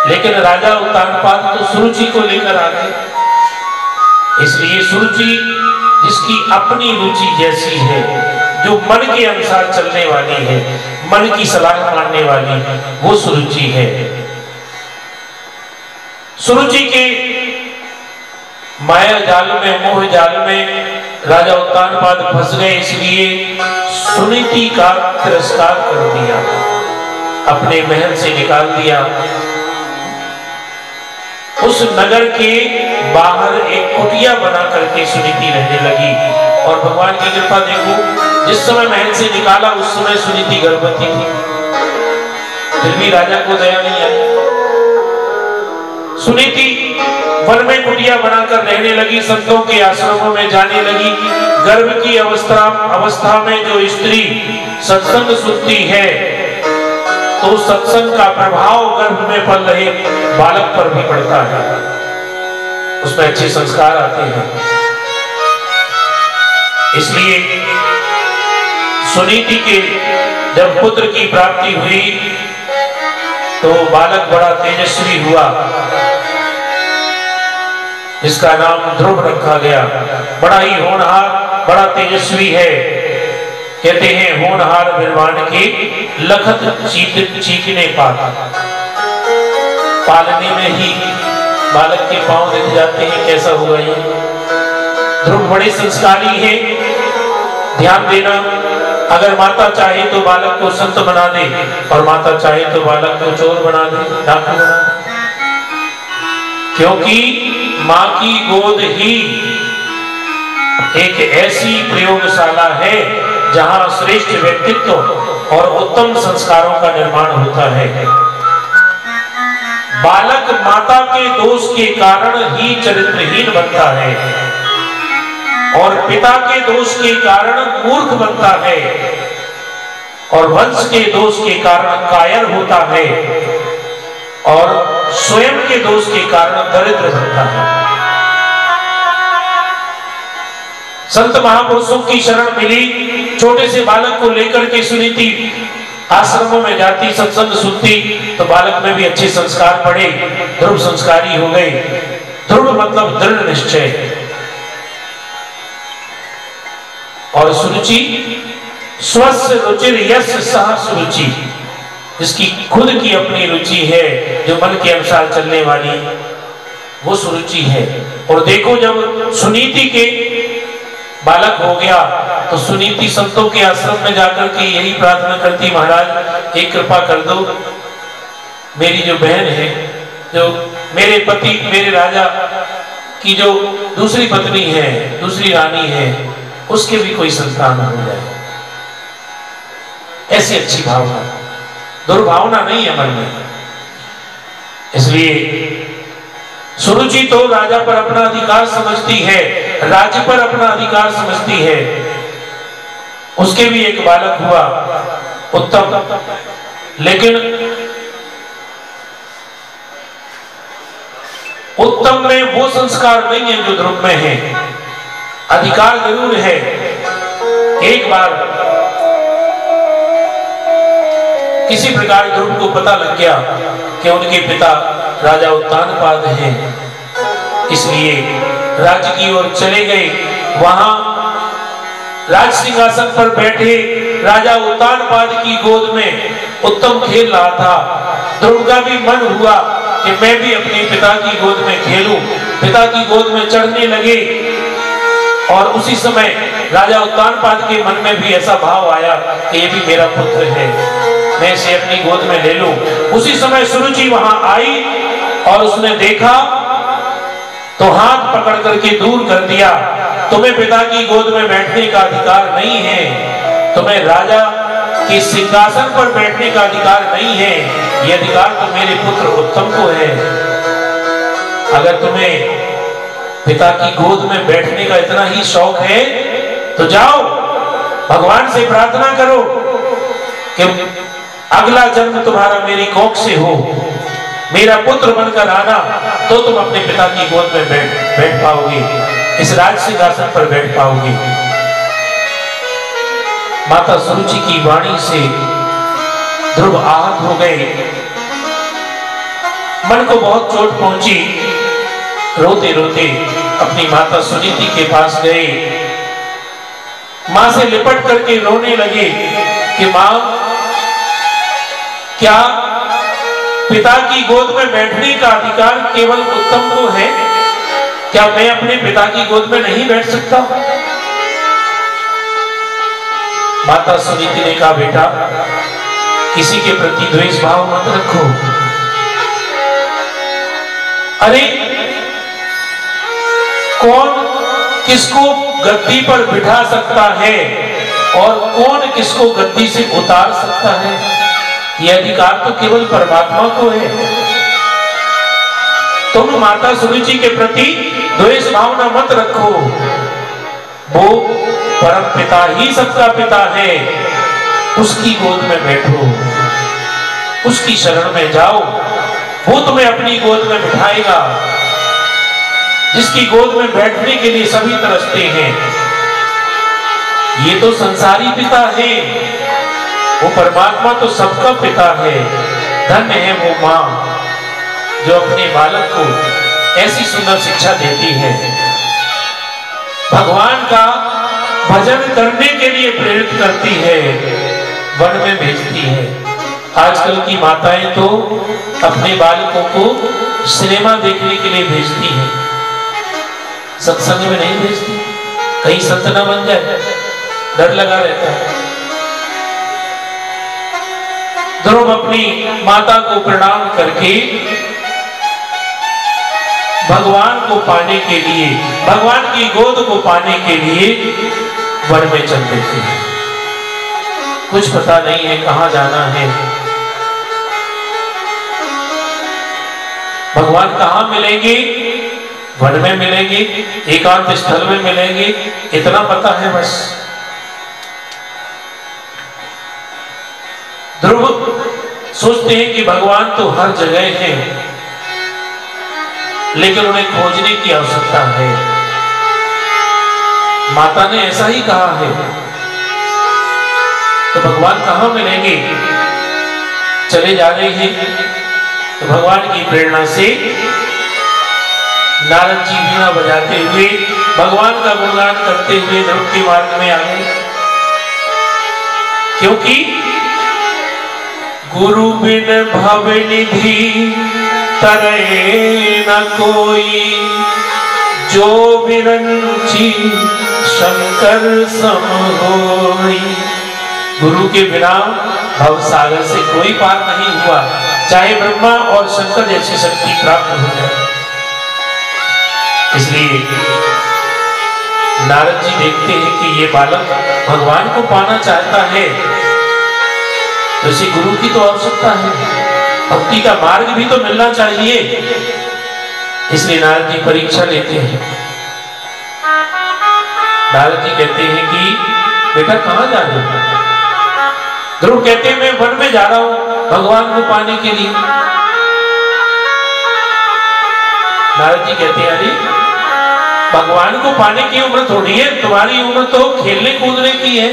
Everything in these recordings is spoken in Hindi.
लेकिन राजा उत्तानपाद तो सुरुचि को लेकर आ गए। इसलिए सुरुचि जिसकी अपनी रुचि जैसी है, जो मन के अनुसार चलने वाली है, मन की सलाह मानने वाली, वो सुरुचि है। सुरुचि के माया जाल में, मोह जाल में राजा उत्तानपाद फंस गए। इसलिए सुनीति का तिरस्कार कर दिया, अपने महल से निकाल दिया। उस नगर के बाहर एक कुटिया बना करके सुनीति रहने लगी। और भगवान की कृपा देखो, जिस समय महल से निकाला उस समय सुनीति गर्भवती थी, फिर भी राजा को दया नहीं आई। सुनीति वन में कुटिया बनाकर रहने लगी, संतों के आश्रमों में जाने लगी। गर्भ की अवस्था में जो स्त्री सत्संग सुनती है तो सत्संग का प्रभाव गर्भ में पल रहे बालक पर भी पड़ता है, उसमें अच्छे संस्कार आते हैं। इसलिए सुनीति के जब पुत्र की प्राप्ति हुई तो बालक बड़ा तेजस्वी हुआ, इसका नाम ध्रुव रखा गया। बड़ा ही होनहार, बड़ा तेजस्वी है। कहते हैं होनहार निर्वाण के लखत चीखने पाता। पालने में ही बालक के पांव दिख जाते हैं, कैसा हुआ ये। ध्रुव बड़े संस्कारी हैं। ध्यान देना, अगर माता चाहे तो बालक को संत बना दे और माता चाहे तो बालक को चोर बना दे, डाकू बना दे, क्योंकि मां की गोद ही एक ऐसी प्रयोगशाला है जहां श्रेष्ठ व्यक्तित्व और उत्तम संस्कारों का निर्माण होता है। बालक माता के दोष के कारण ही चरित्रहीन बनता है और पिता के दोष के कारण मूर्ख बनता है और वंश के दोष के कारण कायर होता है और स्वयं के दोष के कारण दरिद्र बनता है। संत महापुरुषों की शरण मिली, छोटे से बालक को लेकर के सुनीति आश्रमों में जाती, सत्संग सुनती, तो बालक में भी अच्छे संस्कार पड़े, ध्रुव संस्कारी हो गए। ध्रुव मतलब दृढ़ निश्चय। और सुरुचि स्वस्य रुचिर यस्य सह सुरुचि, जिसकी खुद की अपनी रुचि है, जो मन के अनुसार चलने वाली, वो सुरुचि है। और देखो, जब सुनीति के बालक हो गया तो सुनीति संतों के आश्रम में जाकर के यही प्रार्थना करती, महाराज एक कृपा कर दो, मेरी जो बहन है, जो मेरे पति, मेरे राजा की जो दूसरी पत्नी है, दूसरी रानी है, उसके भी कोई संतान हो जाए। ऐसी अच्छी भावना, दुर्भावना नहीं है मन में। इसलिए सुरुचि तो राजा पर अपना अधिकार समझती है, राज्य पर अपना अधिकार समझती है। उसके भी एक बालक हुआ उत्तम, लेकिन उत्तम में वो संस्कार नहीं है जो ध्रुव में है। अधिकार जरूर है। एक बार किसी प्रकार ध्रुव को पता लग गया कि उनके पिता राजा उत्तानपाद हैं, इसलिए राज्य की ओर चले गए। वहां राज सिंहासन पर बैठे राजा उत्तानपाद की गोद में उत्तम खेल रहा था। ध्रुव का भी मन हुआ कि मैं भी अपने पिता की गोद में खेलूं। पिता की गोद में चढ़ने लगे और उसी समय राजा उत्तानपाद के मन में भी ऐसा भाव आया कि ये भी मेरा पुत्र है, मैं इसे अपनी गोद में ले लूं। उसी समय सुरुचि वहां आई और उसने देखा तो हाथ पकड़ करके दूर कर दिया। तुम्हें पिता की गोद में बैठने का अधिकार नहीं है, तुम्हें राजा के सिंहासन पर बैठने का अधिकार नहीं है, ये अधिकार तो मेरे पुत्र उत्तम को है। अगर तुम्हें पिता की गोद में बैठने का इतना ही शौक है तो जाओ भगवान से प्रार्थना करो कि अगला जन्म तुम्हारा मेरी कोख से हो, मेरा पुत्र बनकर आना, तो तुम अपने पिता की गोद में बैठ पाओगे, इस राज सिंहासन पर बैठ पाओगे। माता सुरुचि की वाणी से ध्रुव आहत हो गए। मन को बहुत चोट पहुंची। रोते रोते अपनी माता सुनीति के पास गए, मां से लिपट करके रोने लगे कि मां, क्या पिता की गोद में बैठने का अधिकार केवल उत्तम को है? क्या मैं अपने पिता की गोद में नहीं बैठ सकता? माता सुनीति ने कहा, बेटा किसी के प्रति द्वेष भाव मत रखो। अरे कौन किसको गद्दी पर बिठा सकता है और कौन किसको गद्दी से उतार सकता है? यह अधिकार तो केवल परमात्मा को है। तुम माता सुनीति के प्रति द्वेष भावना मत रखो। वो परम पिता ही सबका पिता है, उसकी गोद में बैठो, उसकी शरण में जाओ, वो तुम्हें अपनी गोद में बिठाएगा। जिसकी गोद में बैठने के लिए सभी तरसते हैं, ये तो संसारी पिता है, वो परमात्मा तो सबका पिता है। धन्य है वो मां जो अपने बालक को ऐसी सुंदर शिक्षा देती है, भगवान का भजन करने के लिए प्रेरित करती है, वन में भेजती है। आजकल की माताएं तो अपने बालकों को सिनेमा देखने के लिए भेजती हैं, सत्संग में नहीं भेजती, कहीं संत न बन जाए, डर लगा रहता है। ध्रुव अपनी माता को प्रणाम करके भगवान को पाने के लिए, भगवान की गोद को पाने के लिए वन में चल देते हैं। कुछ पता नहीं है कहां जाना है, भगवान कहां मिलेंगे, वन में मिलेंगे, एकांत स्थल में मिलेंगे, इतना पता है बस। ध्रुव सोचते हैं कि भगवान तो हर जगह है, लेकिन उन्हें खोजने की आवश्यकता है। माता ने ऐसा ही कहा है, तो भगवान कहां मिलेंगे? चले जा रहे हैं तो भगवान की प्रेरणा से नारद जी वीणा बजाते हुए भगवान का गुणगान करते हुए ध्रुव के मार्ग में आ गए। क्योंकि गुरु बिन भव निधि तरे न कोई, जो विरंची शंकर सम होई। गुरु के बिना भव सागर से कोई पार नहीं हुआ, चाहे ब्रह्मा और शंकर जैसी शक्ति प्राप्त हो जाए। इसलिए नारद जी देखते हैं कि ये बालक भगवान को पाना चाहता है, तो इसे गुरु की तो आवश्यकता है, भक्ति का मार्ग भी तो मिलना चाहिए। इसलिए नारद जी परीक्षा लेते हैं। नारद जी कहते हैं कि बेटा कहां जा रहे हो? ध्रुव कहते हैं मैं वन में जा रहा हूं भगवान को पाने के लिए। नारद जी कहते हैं अरे भगवान को पाने की उम्र थोड़ी है, तुम्हारी उम्र तो खेलने कूदने की है,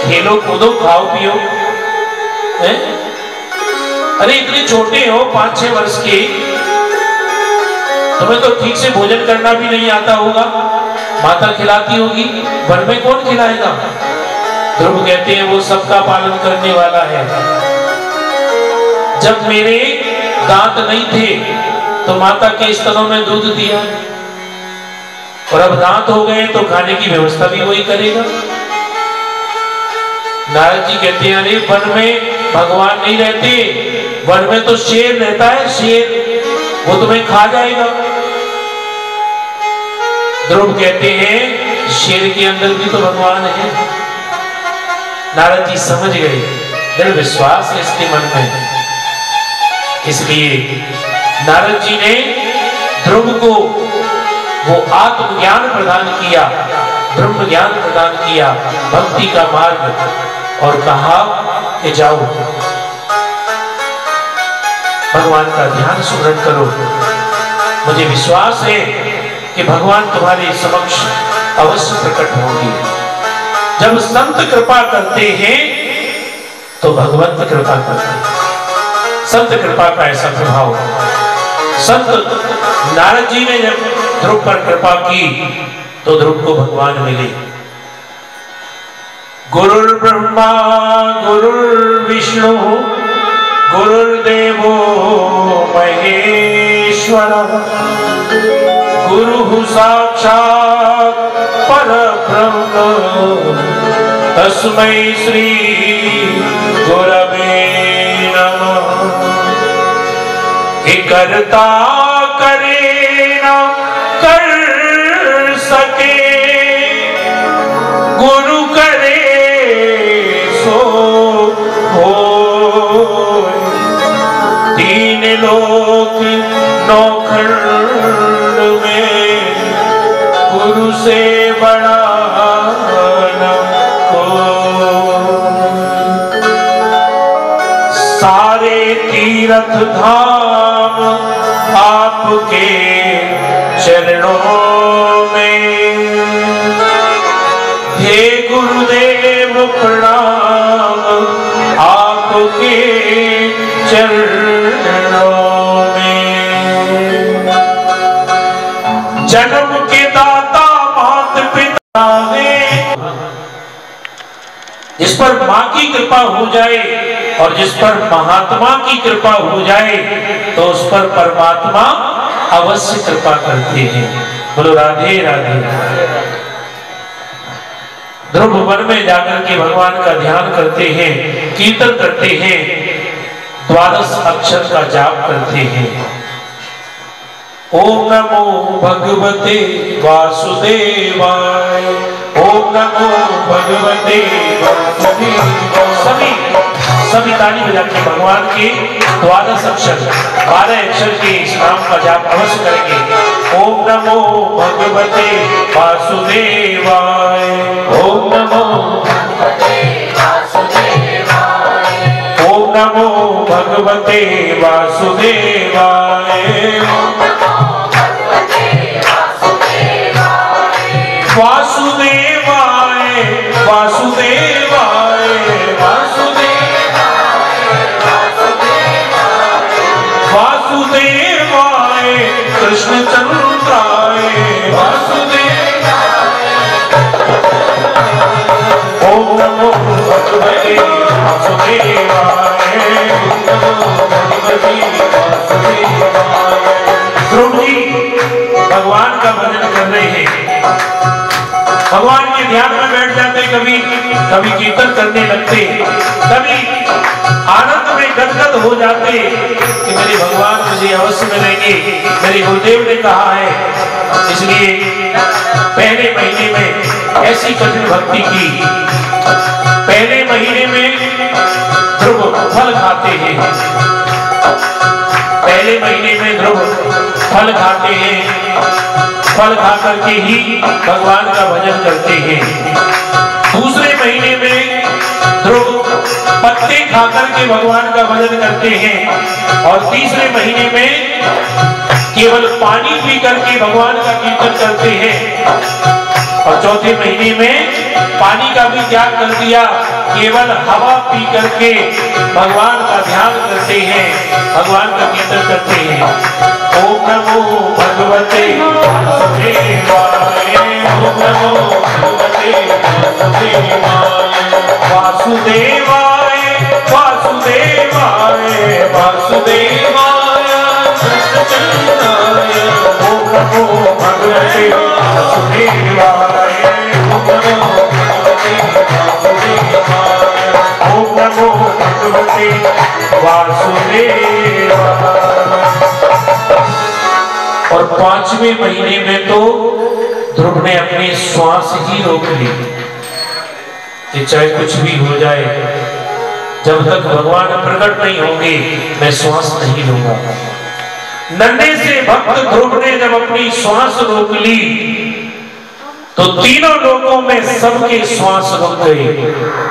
खेलो कूदो खाओ पियो है? अरे इतने छोटे हो 5-6 वर्ष के, तुम्हें तो ठीक से भोजन करना भी नहीं आता होगा, माता खिलाती होगी, वन में कौन खिलाएगा? ध्रुव कहते हैं वो सबका पालन करने वाला है। जब मेरे दांत नहीं थे तो माता के स्तनों में दूध दिया, और अब दांत हो गए तो खाने की व्यवस्था भी वही करेगा। नारद जी कहते हैं अरे वन में भगवान नहीं रहते, वन में तो शेर रहता है, शेर, वो तुम्हें खा जाएगा। ध्रुव कहते हैं शेर के अंदर भी तो भगवान है। नारद जी समझ गए, दृढ़ विश्वास है इसके मन में। इसलिए नारद जी ने ध्रुव को वो आत्मज्ञान प्रदान किया, ब्रह्म ज्ञान प्रदान किया, भक्ति का मार्ग, और कहा कि जाओ भगवान का ध्यान स्मरण करो। मुझे विश्वास है कि भगवान तुम्हारे समक्ष अवश्य प्रकट होंगे। जब संत कृपा करते हैं तो भगवंत कृपा करते हैं। संत कृपा का ऐसा प्रभाव। संत नारद जी ने जब ध्रुव पर कृपा की तो ध्रुव को भगवान मिले। गुरुर्ब्रह्मा गुरुर्विष्णु गुरुर्देवो महेश्वर गुरु साक्षात् परब्रह्म तस्मै श्री गुरवे नमः। करता करे ना कर सके गुरु करे सो हो। तीन लोक नौखंड में गुरु से बड़ा न कोई। सारे तीर्थ धाम आपके चरणों में। हे गुरुदेव प्रणाम आपके चरणों में। जन्म के दाता माता पिता ने जिस पर मां की कृपा हो जाए और जिस पर महात्मा की कृपा हो जाए तो उस पर परमात्मा अवश्य कृपा करते हैं। बोलो राधे राधे। ध्रुव वन में जाकर के भगवान का ध्यान करते हैं, कीर्तन करते हैं, 12 अक्षर का जाप करते हैं। ओम नमो भगवते वासुदेवाय, ओम नमो भगवते वासुदेवाय। सभी ताली बजा के भगवान के 12 अक्षर 12 अक्षर के इस नाम का जाप अवश्य करेंगे। ओम नमो भगवते वासुदेवाय, ओम नमो भगवते वासुदेवाय, ओम नमो भगवते वासुदेवाय, वासुदेवाय वासुदेवाय वासुदेवाय कृष्ण चंद्राय वासुदेवाय। ओम नमो भगवते वासुदेवाय, ओम नमो भगवते वासुदेवाय। ध्रुव जी भगवान का भजन कर रहे हैं, भगवान के ध्यान में बैठ जाते, कभी कभी कीर्तन करने लगते, कभी आनंद में गदगद हो जाते कि मेरे भगवान मुझे अवश्य मिलेंगे, मेरे गुरुदेव ने कहा है। इसलिए पहले महीने में ऐसी कठिन भक्ति की। पहले महीने में ध्रुव फल खाते हैं, पहले महीने में ध्रुव फल खाते हैं, फल खा करके ही भगवान का भजन करते हैं। दूसरे महीने में ध्रुव पत्ते खा करके भगवान का भजन करते हैं और तीसरे महीने में केवल पानी पी करके भगवान का कीर्तन करते हैं और चौथे महीने में पानी का भी त्याग कर दिया, केवल हवा पी करके भगवान का ध्यान करते हैं, भगवान का कीर्तन करते हैं। ओम नमो भगवते वासुदेवाय, ओम नमो भगवते वासुदेवाय, वासुदेवाय वासुदेवाय कृष्ण चंद्राय। ओम नमो भगवते वासुदेवाय, ओम नमो भगवते वासुदेवाय, ओम नमो भगवते वासुदेवाय। और 5वें महीने में तो ध्रुव ने अपनी श्वास ही रोक ली कि चाहे कुछ भी हो जाए, जब तक भगवान प्रकट नहीं होंगे मैं श्वास नहीं लूंगा। नन्हे से भक्त ध्रुव ने जब अपनी श्वास रोक ली तो तीनों लोगों में सबके श्वास रुक गए,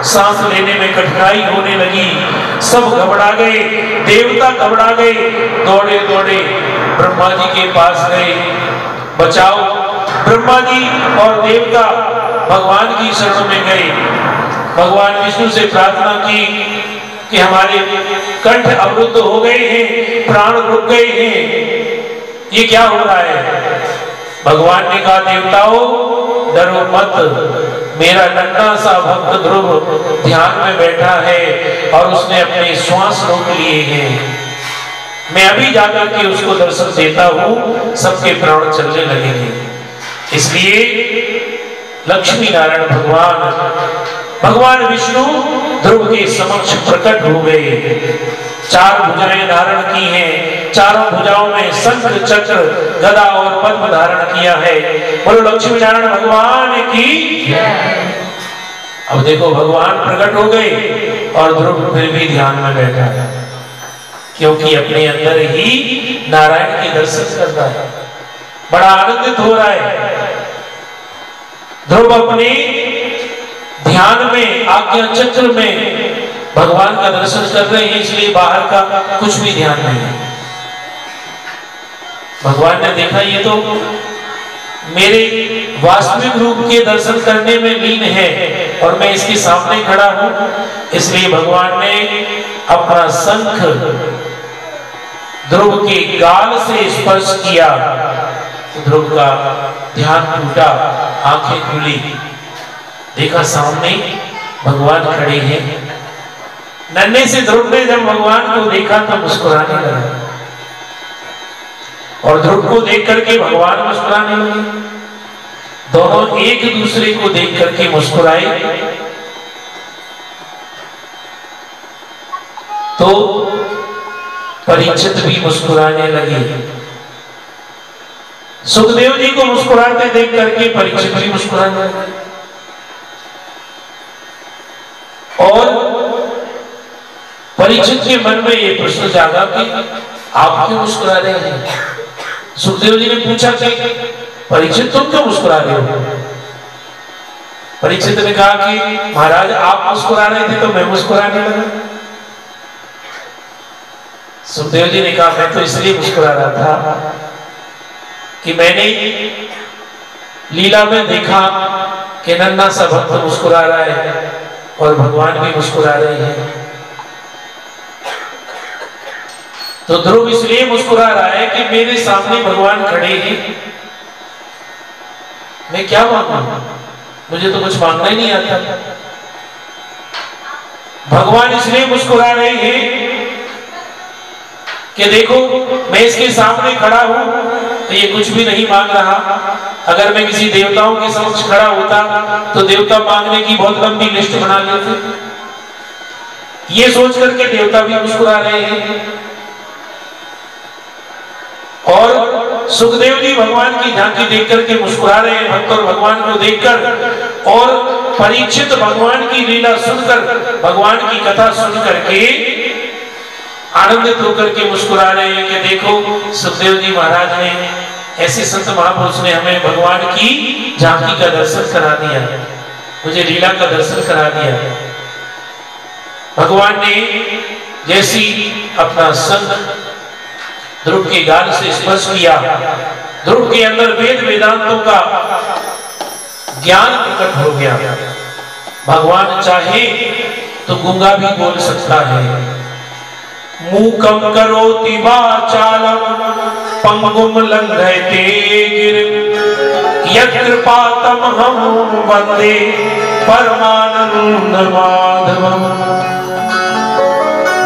सांस लेने में कठिनाई होने लगी, सब घबरा गए, देवता घबरा गए, दौड़े दौड़े ब्रह्मा जी के पास गए, बचाओ। ब्रह्मा जी और देवता भगवान की शरण में गए, भगवान विष्णु से प्रार्थना की कि हमारे कंठ अवरुद्ध हो गए हैं, प्राण रुक गए हैं, ये क्या हो रहा है? भगवान ने कहा देवताओं डरो मत, मेरा नन्हा सा भक्त ध्रुव ध्यान में बैठा है और उसने अपने श्वास रोक लिए हैं, मैं अभी जाकर के उसको दर्शन देता हूं, सबके प्राण चलने लगेंगे। इसलिए लक्ष्मी नारायण भगवान विष्णु ध्रुव के समक्ष प्रकट हो गए। 4 भुजाएं धारण की हैं, चारों भुजाओं में शंख चक्र गदा और पद्म धारण किया है। बोलो लक्ष्मी नारायण भगवान की। अब देखो भगवान प्रकट हो गए और ध्रुव फिर भी ध्यान में बैठा है, क्योंकि अपने अंदर ही नारायण के दर्शन कर रहा है, बड़ा आनंदित हो रहा है। ध्रुव अपने ध्यान में आज्ञा चक्र में भगवान का दर्शन कर रहे हैं, इसलिए बाहर का कुछ भी ध्यान नहीं है। भगवान ने देखा ये तो मेरे वास्तविक रूप के दर्शन करने में लीन है और मैं इसके सामने खड़ा हूं, इसलिए भगवान ने अपना शंख ध्रुव के गाल से स्पर्श किया, ध्रुव का ध्यान टूटा, आंखें खुली, देखा सामने भगवान खड़े हैं। नन्हे से ध्रुव ने जब भगवान को देखा तो मुस्कुराने लगा और ध्रुव को देख करके भगवान मुस्कुराने लगे। दोनों एक दूसरे को देख करके मुस्कुराए तो परीक्षित भी मुस्कुराने लगे। सुखदेव जी को मुस्कुराते देख करके परीक्षित भी मुस्कुराने लगे और परीक्षित के मन में ये प्रश्न जागा कि आप क्यों मुस्कुरा रहे हैं? सुखदेव जी ने पूछा कि परीक्षित तुम क्यों मुस्कुरा रहे हो? परीक्षित ने कहा कि महाराज आप मुस्कुरा रहे थे तो मैं मुस्कुराने लगा। सुखदेव जी ने कहा मैं तो इसलिए मुस्कुरा रहा था कि मैंने लीला में देखा कि नन्हा सा भक्त मुस्कुरा रहा है और भगवान भी मुस्कुरा रहे हैं, तो ध्रुव इसलिए मुस्कुरा रहा है कि मेरे सामने भगवान खड़े हैं, मैं क्या मांगू, मुझे तो कुछ मांगना ही नहीं आता। भगवान इसलिए मुस्कुरा रहे हैं कि देखो मैं इसके सामने खड़ा हूं तो ये कुछ भी नहीं मांग रहा। अगर मैं किसी देवताओं के समक्ष खड़ा होता तो देवता मांगने की बहुत लंबी लिस्ट बना लेते। ये सोच करके देवता भी मुस्कुरा रहे हैं और सुखदेव जी भगवान की झांकी देख करके मुस्कुरा रहे हैं, भक्त और भगवान को देखकर, और परीक्षित भगवान की लीला सुनकर, भगवान की कथा सुन करके आनंदित होकर के मुस्कुरा रहे हैं कि देखो सुखदेव जी महाराज ने, ऐसे संत महापुरुष ने हमें भगवान की झांकी का दर्शन करा दिया, मुझे लीला का दर्शन करा दिया। भगवान ने जैसी अपना शंख ध्रुव के गाल से स्पर्श किया, ध्रुव के अंदर वेद वेदांतों का ज्ञान प्रकट हो गया। भगवान चाहे तो गूंगा भी बोल सकता है। मूकम करोति वाचालम पंगुम लंघयते गिरिम यत्कृपातमहं वंदे परमानंद माधवम।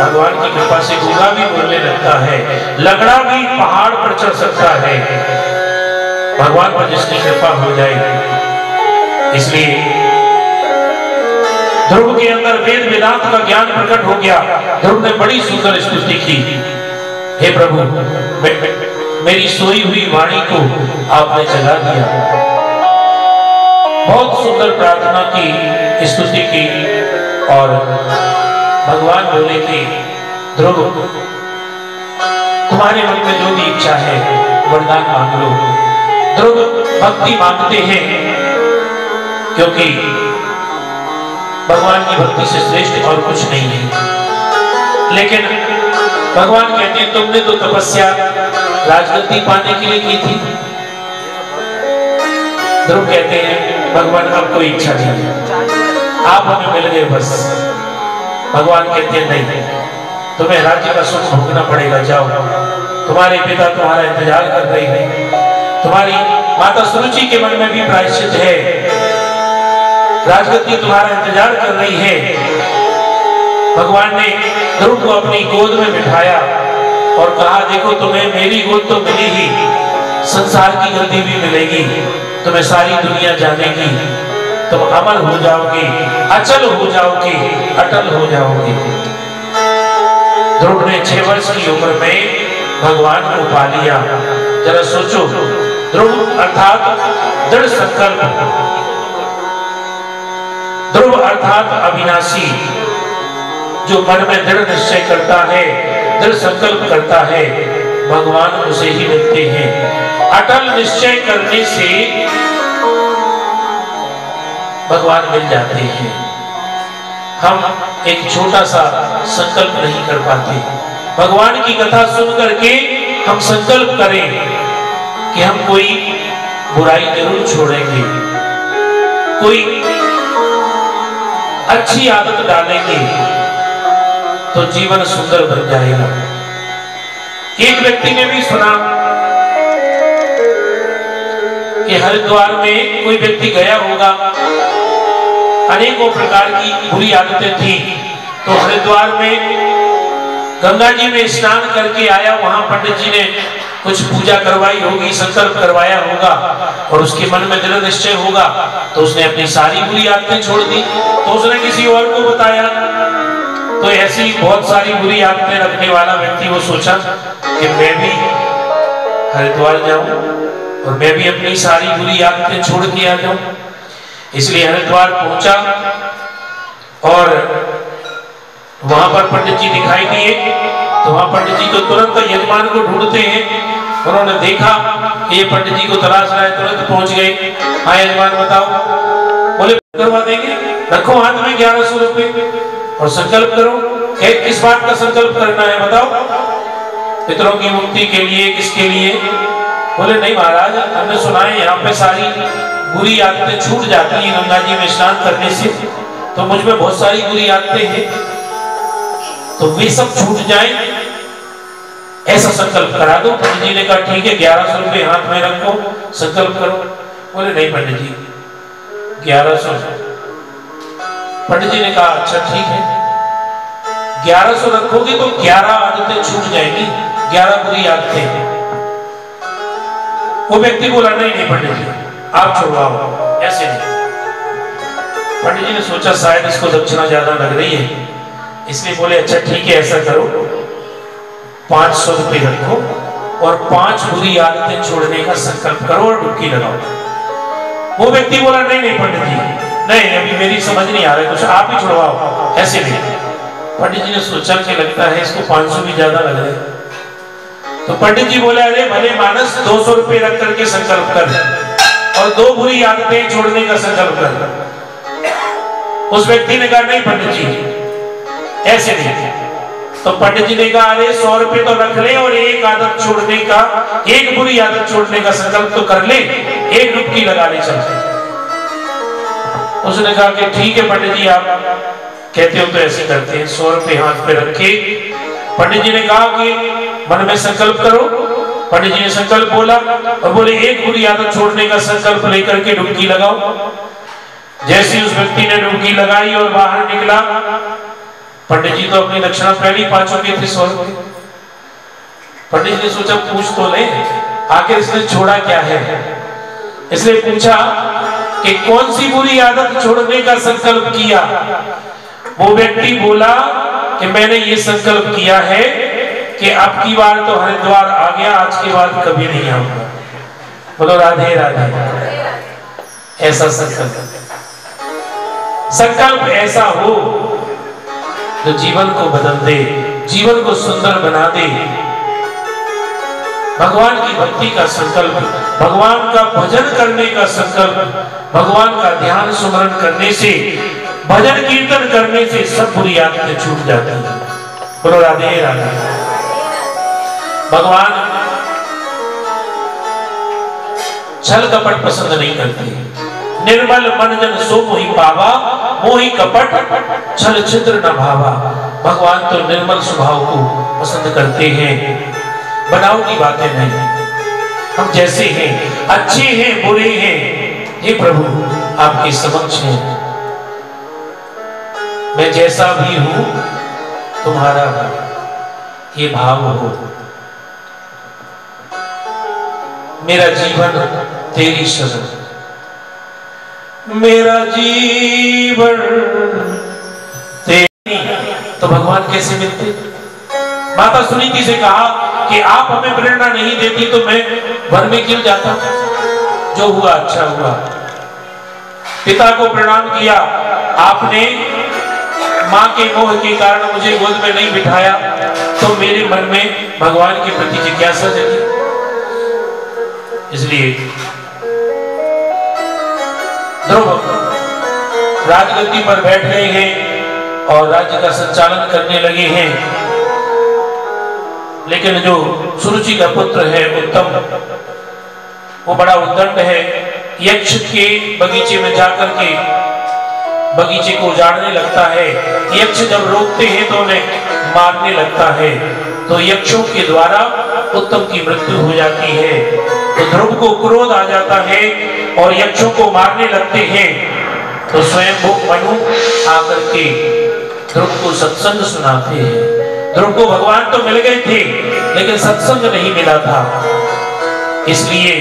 भगवान की कृपा से गूंगा भी बोलने लगता है, लंगड़ा भी पहाड़ पर चढ़ सकता है, भगवान पर जिसकी कृपा हो जाए। इसलिए ध्रुव के अंदर वेद वेदांत का ज्ञान प्रकट हो गया। ध्रुव ने बड़ी सुंदर स्तुति की, हे प्रभु मेरी सोई हुई वाणी को आपने जगा दिया। बहुत सुंदर प्रार्थना की, स्तुति की, और भगवान बोले कि ध्रुव तुम्हारे मन में जो भी इच्छा है वरदान मांग लो। ध्रुव भक्ति मांगते हैं क्योंकि भगवान की भक्ति से श्रेष्ठ और कुछ नहीं है। लेकिन भगवान कहते हैं तुमने तो तपस्या राजगद्दी पाने के लिए की थी। ध्रुव कहते हैं भगवान अब कोई इच्छा नहीं है, आप हमें मिल गए बस। भगवान कहते हैं नहीं, तुम्हें राज्य का सुख भोगना पड़ेगा, जाओ। तुम्हारे पिता तुम्हारा इंतजार कर रहे हैं, तुम्हारी माता सुरुचि के मन में भी प्रायश्चित है, राजगद्दी तुम्हारा इंतजार कर रही है। भगवान ने ध्रुव को अपनी गोद में बिठाया और कहा, देखो तुम्हें मेरी गोद तो मिली ही, संसार की गद्दी भी मिलेगी, तुम्हें सारी दुनिया जानेगी, तुम अमर हो जाओगे, अचल हो जाओगे, अटल हो जाओगे। ध्रुव ने 6 वर्ष की उम्र में भगवान को पा लिया। जरा सोचो, ध्रुव अर्थात दृढ़ संकल्प, ध्रुव अर्थात अविनाशी, जो मन में दृढ़ निश्चय करता है, दृढ़ संकल्प करता है, भगवान उसे ही मिलते हैं। अटल निश्चय करने से भगवान मिल जाते हैं। हम एक छोटा सा संकल्प नहीं कर पाते। भगवान की कथा सुन करके हम संकल्प करें कि हम कोई बुराई जरूर छोड़ेंगे, कोई अच्छी आदत डालेंगे तो जीवन सुंदर बन जाएगा। एक व्यक्ति ने भी सुना कि हरिद्वार में कोई व्यक्ति गया होगा, अनेकों प्रकार की बुरी आदतें थी, तो हरिद्वार में गंगा जी में स्नान करके आया, वहां पंडित जी ने कुछ पूजा करवाई होगी, संकल्प करवाया होगा और उसके मन में दृढ़ निश्चय होगा, तो उसने अपनी सारी बुरी आदतें छोड़ दी। तो उसने किसी और को बताया, तो ऐसी बहुत सारी बुरी आदतें रखने वाला व्यक्ति वो सोचा कि मैं भी हरिद्वार जाऊं और मैं भी अपनी सारी बुरी आदतें छोड़ के आ जाऊं। इसलिए हरिद्वार पहुंचा और वहां पर पंडित जी दिखाई दिए, तो वहां पंडित जी तो तुरंत यजमान को ढूंढते हैं। उन्होंने देखा कि ये पंडित जी को तलाश रहा है, तुरंत पहुंच गए। हाँ यजमान बताओ, बोले करवा देंगे, रखो हाथ में 1100 रुपए और संकल्प करो। किस बात का संकल्प करना है बताओ? पितरों की मुक्ति के लिए, किसके लिए? बोले नहीं महाराज, हमने सुना है यहाँ पे सारी बुरी आदतें छूट जाती हैं गंगा जी में स्नान करने से, तो मुझ में बहुत सारी बुरी आदतें हैं, तो वे सब छूट जाएं, ऐसा संकल्प करा दो। पंडित जी ने कहा ठीक है, 1100 रुपए हाथ में रखो, संकल्प करो। बोले नहीं पंडित जी 1100। पंडित जी ने कहा अच्छा ठीक है, 1100 रखोगे तो 11 आदतें छूट जाएंगी, 11 बुरी आदतें। वो व्यक्ति बोला नहीं पंडित जी आप छुड़वाओ, ऐसे नहीं। पंडित जी ने सोचा शायद इसको दक्षिणा ज्यादा लग रही है, इसलिए बोले अच्छा ठीक है, ऐसा करो 500 रुपए रखो और 5 बुरी आदतें छोड़ने का संकल्प करो और डुबकी लगाओ। वो व्यक्ति बोला नहीं पंडित जी, नहीं अभी मेरी समझ नहीं आ रहा, कुछ आप ही छुड़वाओ, ऐसे नहीं। पंडित जी ने सोचा कि लगता है इसको 500 भी ज्यादा लग रहे, तो पंडित जी बोले अरे भले मानस 200 रुपए रख करके संकल्प कर और 2 बुरी आदतें छोड़ने का संकल्प कर। उस व्यक्ति ने कहा नहीं पंडित जी ऐसे नहीं। तो पंडित जी ने कहा अरे 100 रुपए तो रख ले और एक आदत छोड़ने का, एक बुरी आदत छोड़ने का संकल्प तो कर ले, एक डुबकी लगा ले चलते। उसने कहा कि ठीक है पंडित जी आप कहते हो तो ऐसे करते हैं। 100 रुपए हाथ पे रखे, पंडित जी ने कहा कि मन में संकल्प करो। पंडित जी ने संकल्प बोला और बोले एक बुरी आदत छोड़ने का संकल्प लेकर के डुबकी लगाओ। जैसे उस व्यक्ति ने डुबकी लगाई और बाहर निकला, पंडित जी तो अपनी दक्षिणा पहले पा चुके थे 100 रुपए। पंडित जी ने सोचा पूछ तो ले आखिर इसने छोड़ा क्या है, इसलिए पूछा कि कौन सी बुरी आदत छोड़ने का संकल्प किया। वो व्यक्ति बोला कि मैंने ये संकल्प किया है कि अब की बार तो हरिद्वार आ गया, आज के बाद कभी नहीं आऊंगा। बोलो राधे राधे। ऐसा संकल्प ऐसा हो जो जीवन को बदल दे, जीवन को सुंदर बना दे। भगवान की भक्ति का संकल्प, भगवान का भजन करने का संकल्प, भगवान का ध्यान सुमरण करने से, भजन कीर्तन करने से सब बुरी आदतें छूट जाती हैं। बोलो राधे राधे। भगवान छल कपट पसंद नहीं करते। निर्मल मन जन सो मोहि पावा, मोहि कपट छल छिद्र न भावा। भगवान तो निर्मल स्वभाव को पसंद करते हैं, बनावटी बातें नहीं। हम जैसे हैं, अच्छे हैं, बुरे हैं, हे प्रभु आपके समक्ष हैं। मैं जैसा भी हूं तुम्हारा भी ये भाव हो। मेरा जीवन तेरी शरण, मेरा जीवन तेरी। तो भगवान कैसे मिलते? माता सुनीति से कहा कि आप हमें प्रेरणा नहीं देती तो मैं वन में क्यों जाता? जो हुआ अच्छा हुआ। पिता को प्रणाम किया, आपने मां के मोह के कारण मुझे गोद में नहीं बिठाया, तो मेरे मन में भगवान के प्रति जिज्ञासा जगी। इसलिए ध्रुव राजगद्दी पर बैठ गए हैं और राज्य का संचालन करने लगे हैं। लेकिन जो सुरुचि का पुत्र है उत्तम, वो बड़ा उद्दंड है। यक्ष के बगीचे में जाकर के बगीचे को उजाड़ने लगता है। यक्ष जब रोकते हैं तो उन्हें मारने लगता है। तो यक्षों के द्वारा उत्तम की मृत्यु हो जाती है। तो ध्रुव को क्रोध आ जाता है और यक्षों को मारने लगते हैं। तो स्वयं मनु आकर के ध्रुव को सत्संग सुनाते हैं। ध्रुव को भगवान तो मिल गए थे लेकिन सत्संग नहीं मिला था, इसलिए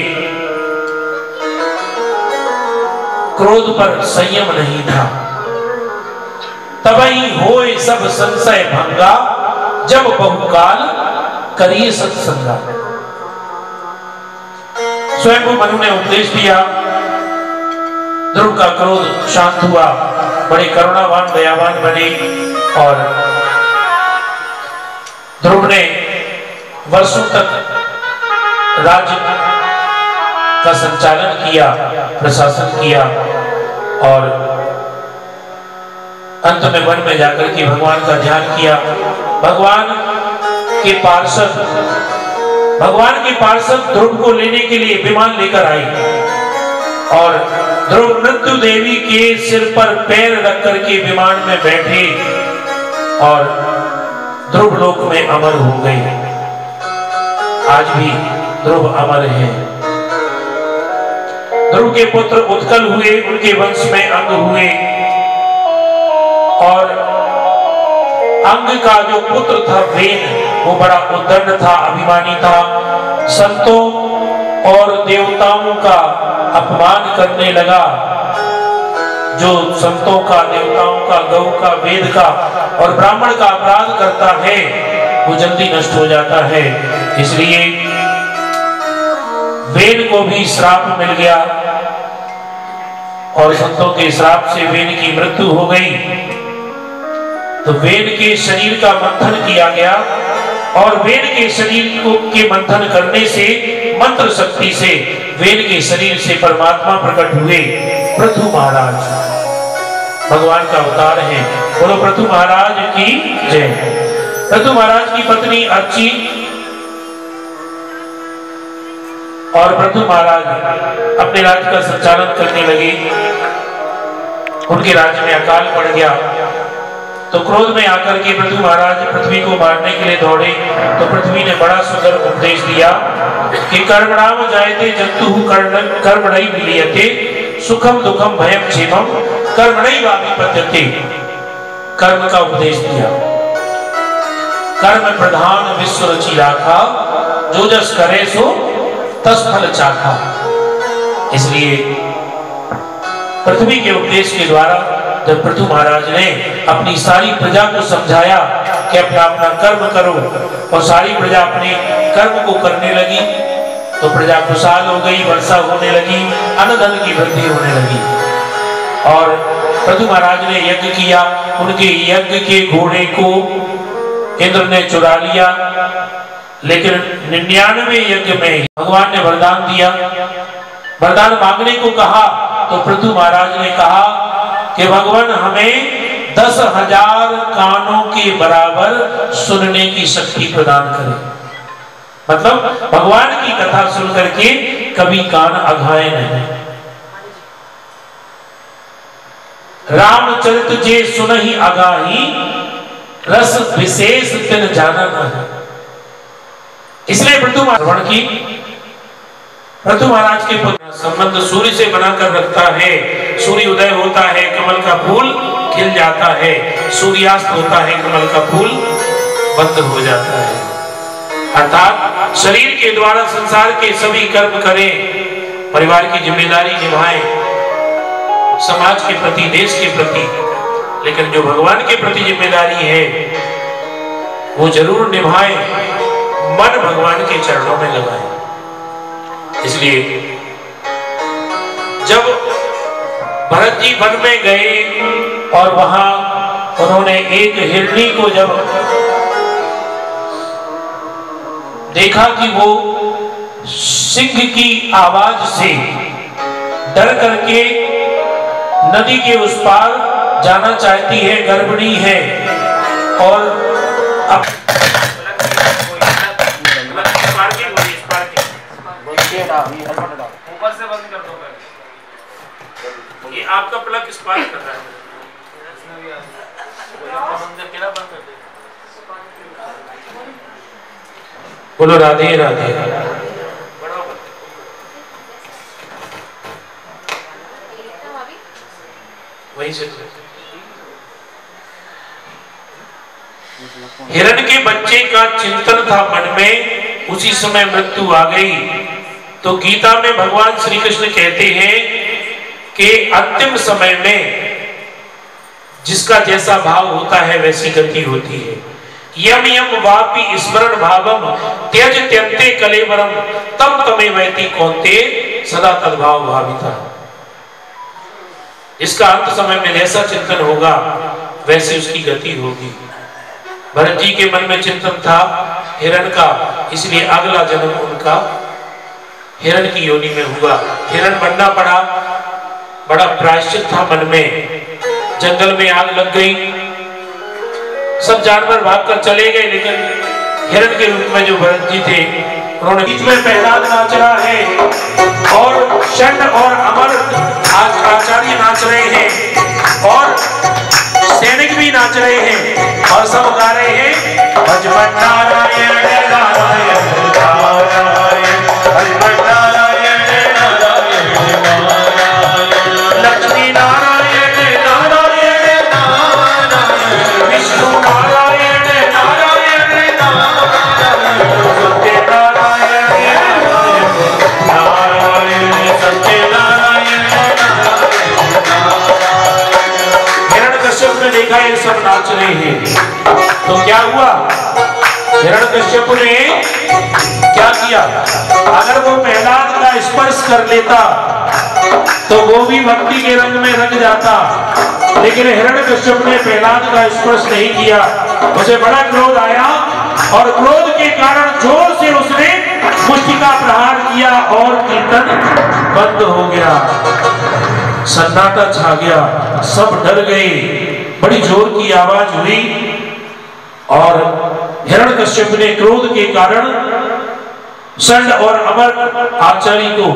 क्रोध पर संयम नहीं था। तबही होए सब संशय भंगा, जब बहुकाल करिए सत्संगा। स्वयं मनु ने उपदेश दिया, ध्रुव का क्रोध शांत हुआ, बड़े करुणावान दयावान बने और ध्रुव ने वर्षों तक राज्य का संचालन किया, प्रशासन किया और अंत में वन में जाकर के भगवान का ध्यान किया। भगवान के पार्षद ध्रुव को लेने के लिए विमान लेकर आए और ध्रुव मृत्यु देवी के सिर पर पैर रख करके विमान में बैठे और ध्रुव लोक में अमर हो गए। आज भी ध्रुव अमर है। ध्रुव के पुत्र उत्कल हुए, उनके वंश में अंग हुए और अंग का जो पुत्र था वेन, वो बड़ा उद्दंड था, अभिमानी था। संतों और देवताओं का अपमान करने लगा। जो संतों का, देवताओं का, गौ का, वेद का और ब्राह्मण का अपराध करता है वो जल्दी नष्ट हो जाता है। इसलिए वेन को भी श्राप मिल गया और संतों के श्राप से वेन की मृत्यु हो गई। तो वेन के शरीर का मंथन किया गया और वेन के शरीर को के मंथन करने से मंत्र शक्ति से वेन के शरीर से परमात्मा प्रकट हुए। पृथु महाराज भगवान का अवतार है। बोलो पृथु महाराज की जय। पृथु महाराज की पत्नी अर्ची और पृथु महाराज अपने राज्य का संचालन करने लगे। उनके राज्य में अकाल पड़ गया तो क्रोध में आकर के पृथु महाराज पृथ्वी को मारने के लिए दौड़े। तो पृथ्वी ने बड़ा सुंदर उपदेश दिया कि कर्मणाम जायते जंतु कर्मणि विलीयते, सुखम दुखम भयम क्षेमम कर्मणि वाभिपत्यते। कर्म का उपदेश दिया। कर्म प्रधान विश्व रची राखा, जो जस करे सो तस फल चाखा। इसलिए पृथ्वी के उपदेश के द्वारा जब पृथु महाराज ने अपनी सारी प्रजा को समझाया कि अपना अपना कर्म करो और सारी प्रजा अपने कर्म को करने लगी तो प्रजा खुशहाल हो गई, वर्षा होने लगी, अन्न धन की वृद्धि होने लगी। और पृथु महाराज ने यज्ञ किया। उनके यज्ञ के घोड़े को इंद्र ने चुरा लिया, लेकिन 99 यज्ञ में भगवान ने वरदान दिया। वरदान मांगने को कहा तो पृथु महाराज ने कहा कि भगवान हमें 10,000 कानों के बराबर सुनने की शक्ति प्रदान करे। मतलब भगवान की कथा सुन करके कभी कान अघाए नहीं। रामचरित जे सुनहि अगाही, रस विशेष तिन जाना न है। इसलिए पृथु महाराज के संबंध सूर्य से बनाकर रखता है। सूर्य उदय होता है, कमल का फूल खिल जाता है, सूर्यास्त होता है, कमल का फूल बंद हो जाता है। अर्थात शरीर के द्वारा संसार के सभी कर्म करें, परिवार की जिम्मेदारी निभाएं, समाज के प्रति, देश के प्रति, लेकिन जो भगवान के प्रति जिम्मेदारी है वो जरूर निभाएं, मन भगवान के चरणों में लगाएं। इसलिए जब भरत जी वन में गए और वहां उन्होंने एक हिरनी को जब देखा कि वो सिंह की आवाज से डर करके नदी के उस पार जाना चाहती है, गर्भिणी है, और अब ऊपर से बंद कर दो, ये आपका प्लग स्पार्क कर रहा है। बोलो राधे राधे। वहीं से हिरण के बच्चे का चिंतन था मन में, उसी समय मृत्यु आ गई। तो गीता में भगवान श्री कृष्ण कहते हैं कि अंतिम समय में जिसका जैसा भाव होता है वैसी गति होती है। यम यम वापि स्मरण भावम त्यज त्यन्ते कलेवरम तम तमे वैति कौन्ते सदा तद्भाव भाविता। इसका अंत समय में जैसा चिंतन होगा वैसे उसकी गति होगी। भरत जी के मन में चिंतन था हिरण का, इसलिए अगला जन्म उनका हिरण की योनि में हुआ। हिरण बनना पड़ा, बड़ा प्रायश्चित था मन में। जंगल में आग लग गई, सब जानवर भागकर चले गए, लेकिन हिरण के रूप में जो भरत जी थे उन्होंने बीच में प्रहलाद नाच रहा है और षंड और अमर आचार्य नाच रहे हैं और सैनिक भी नाच रहे हैं और सब गा रहे हैं भजमन नारायण नारायण नारायण भजमन नारायण नारायण नारायण लक्ष्मी नारायण नारायण नारायण विष्णु नारायण नारायण नारायण सत्य नारायण नारायण सत्य नारायण हिरण्यकश्यप ने देखा ये सब नाच रहे हैं तो क्या हुआ? हिरण्यकश्यप ने क्या किया? अगर वो प्रहलाद का स्पर्श कर लेता तो वो भी भक्ति के रंग में रंग जाता, लेकिन हिरण्यकश्यप ने प्रहलाद का स्पर्श नहीं किया। उसे बड़ा क्रोध आया और क्रोध के कारण जोर से उसने मुष्टि का प्रहार किया और कीर्तन बंद हो गया। सन्नाटा छा गया, सब डर गए, बड़ी जोर की आवाज हुई और हिरण्यकश्यप ने क्रोध के कारण षंड और अमर आचार्य को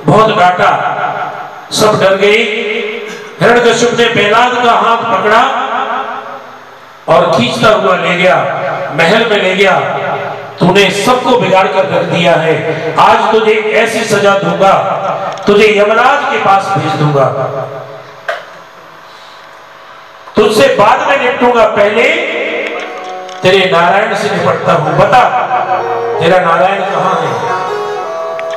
बहुत डांटा। सब डर गए। हिरण्यकश्यप ने प्रहलाद का हाथ पकड़ा और खींचता हुआ ले गया, महल में ले गया। तूने सबको बिगाड़ कर रख दिया है, आज तुझे ऐसी सजा दूंगा, तुझे यमराज के पास भेज दूंगा, तुझसे बाद में निपटूंगा, पहले तेरे नारायण से निपटता हूं। बता तेरा नारायण कहां है?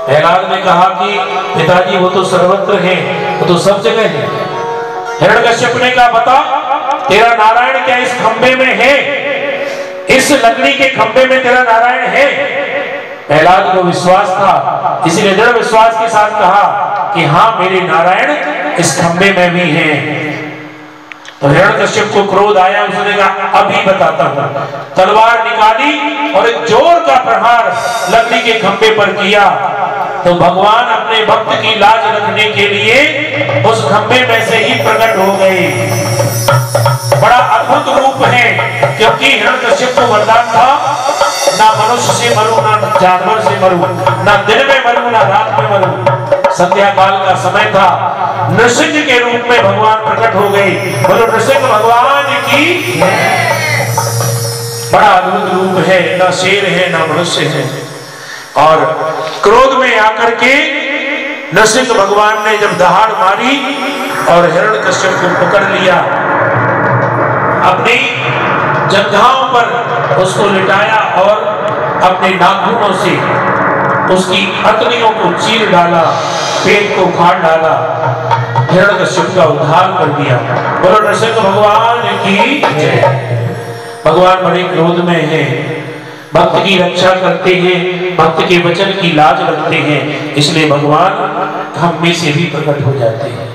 प्रहलाद ने कहा कि पिताजी वो तो सर्वत्र है, वो तो सब जगह है। हिरण्यकश्यप ने कहा बता तेरा नारायण क्या इस खंबे में है? इस लकड़ी के खंबे में तेरा नारायण है? प्रहलाद को विश्वास था, इसलिए दृढ़ विश्वास के साथ कहा कि हाँ मेरे नारायण इस खंबे में भी हैं। तो हिरण्यकश्यप को क्रोध आया, उसने कहा अभी बताता हूं। तलवार निकाली और एक जोर का प्रहार लकड़ी के खंबे पर किया तो भगवान अपने भक्त की लाज रखने के लिए उस खंबे में से ही प्रकट हो गए। बड़ा अद्भुत रूप है, क्योंकि हिरण्यकश्यप को वरदान था ना मनुष्य से मरूं, ना जानवर से मरूं, ना दिन में मरूं, ना रात में मरूं। संध्या काल का समय था, नृसिंह के रूप में भगवान प्रकट हो गए। बोलो नृसिंह भगवान की। बड़ा अद्भुत रूप है, ना शेर है ना मनुष्य है। और क्रोध में आकर के नरसिंह भगवान ने जब दहाड़ मारी और हिरण्यकश्यप को पकड़ लिया, अपनी जंघाओं पर उसको लिटाया और अपने नाखूनों से उसकी अतनियों को चीर डाला, पेट को फाड़ डाला, हिरण्यकश्यप का उद्धार कर दिया। बोलो नरसिंह भगवान की जय। भगवान बड़े क्रोध में है, भक्त की रक्षा करते हैं, भक्त के वचन की लाज रखते हैं, इसलिए भगवान हम में से भी प्रकट हो जाते हैं।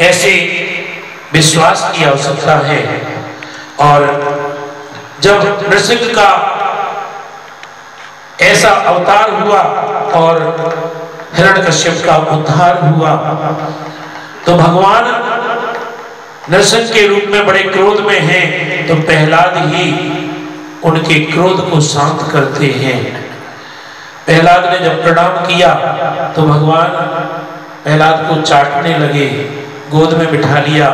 ऐसे विश्वास की आवश्यकता है। और जब नरसिंह का ऐसा अवतार हुआ और हिरण्यकश्यप का उद्धार हुआ, तो भगवान नरसिंह के रूप में बड़े क्रोध में हैं, तो प्रहलाद ही उनके क्रोध को शांत करते हैं। प्रहलाद ने जब प्रणाम किया तो भगवान प्रहलाद को चाटने लगे, गोद में बिठा लिया।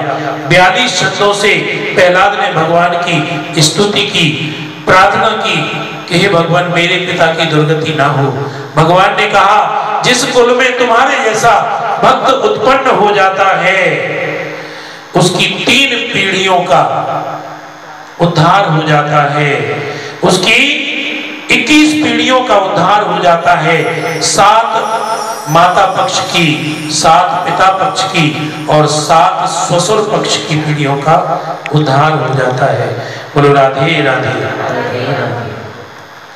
42 शब्दों से प्रहलाद ने भगवान की स्तुति की, प्रार्थना की कि हे भगवान मेरे पिता की दुर्गति ना हो। भगवान ने कहा जिस कुल में तुम्हारे जैसा भक्त उत्पन्न हो जाता है उसकी 3 पीढ़ियों का उद्धार हो जाता है, उसकी 21 पीढ़ियों का उद्धार हो जाता है। 7 माता पक्ष की, 7 पिता पक्ष की और 7 ससुर पक्ष की पीढ़ियों का उद्धार हो जाता है। बोलो राधे राधे।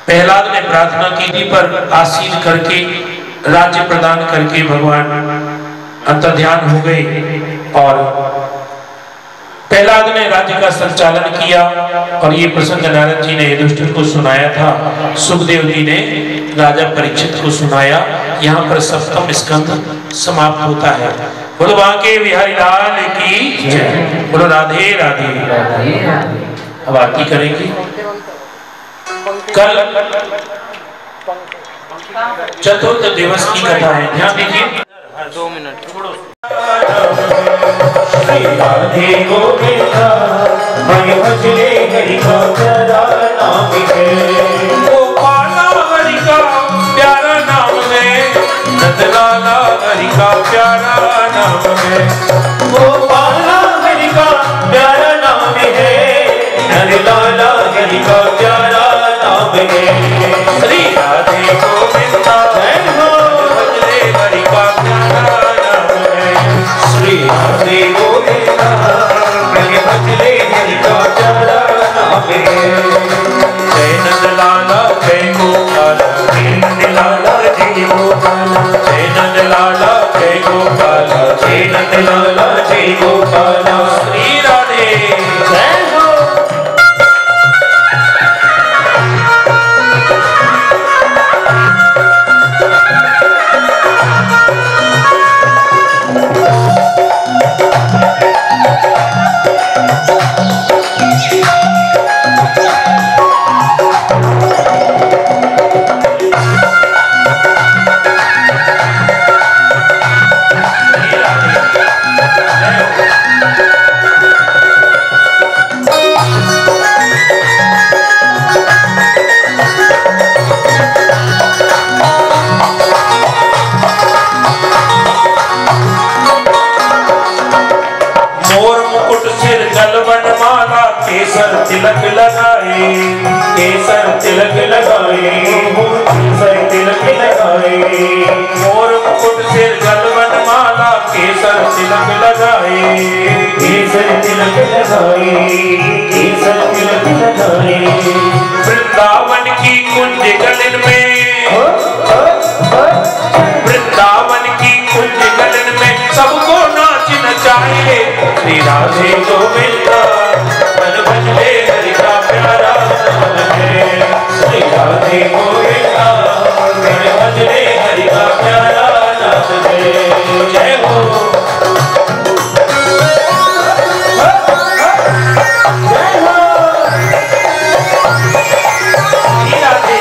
प्रहलाद ने प्रार्थना की थी, पर आसीन करके राज्य प्रदान करके भगवान अंतर्ध्यान हो गए और प्रहलाद ने राज्य का संचालन किया। और ये प्रसंग नारद जी ने युधिष्ठिर को सुनाया था, सुखदेव जी ने राजा परीक्षित को सुनाया। यहाँ पर 7वां स्कंद समाप्त होता है। बोलो बांके बिहारी लाल की जय। बोलो राधे राधे। अब आरती करेंगे। कल चतुर्थ दिवस की कथा है, ध्यान दीजिए। 2 मिनट राधे गोविंदा मैं भजले हरि का प्यारा नाम है, गोपाला हरि का प्यारा नाम है, नंदलाला हरि का प्यारा नाम है, गोपाला हरि का प्यारा नाम है, नंदलाला हरि का प्यारा नाम है। श्री राधे गोविंदा जय हो, भजले हरि का प्यारा नाम है। श्री राधे गोविंदा मैं भजले हरि का प्यारा नाम है। जय नंदलाला जय गोपाला, जय नंदलाला जय गोपाला, जय नंदलाला जय गोपाला, जय नंदलाला जय गोपाला। श्री राधे जय हो। केसर तिलक लगाए, केसर तिलक लगाए, केसर तिलक लगाए, मोर मुकुट सिर गलवन माला, केसर तिलक लगाए, केसर तिलक लगाए, केसर तिलक लगाए। वृंदावन की कुंज गलन में, वृंदावन की कुंज गलन में सबको नाच नचाए। श्री राधे गोविंदा भजले हरि का प्यारा नाम है। श्री राधे गोविंदा भजले हरि का प्यारा नाम है। जय हो जय हो। राधे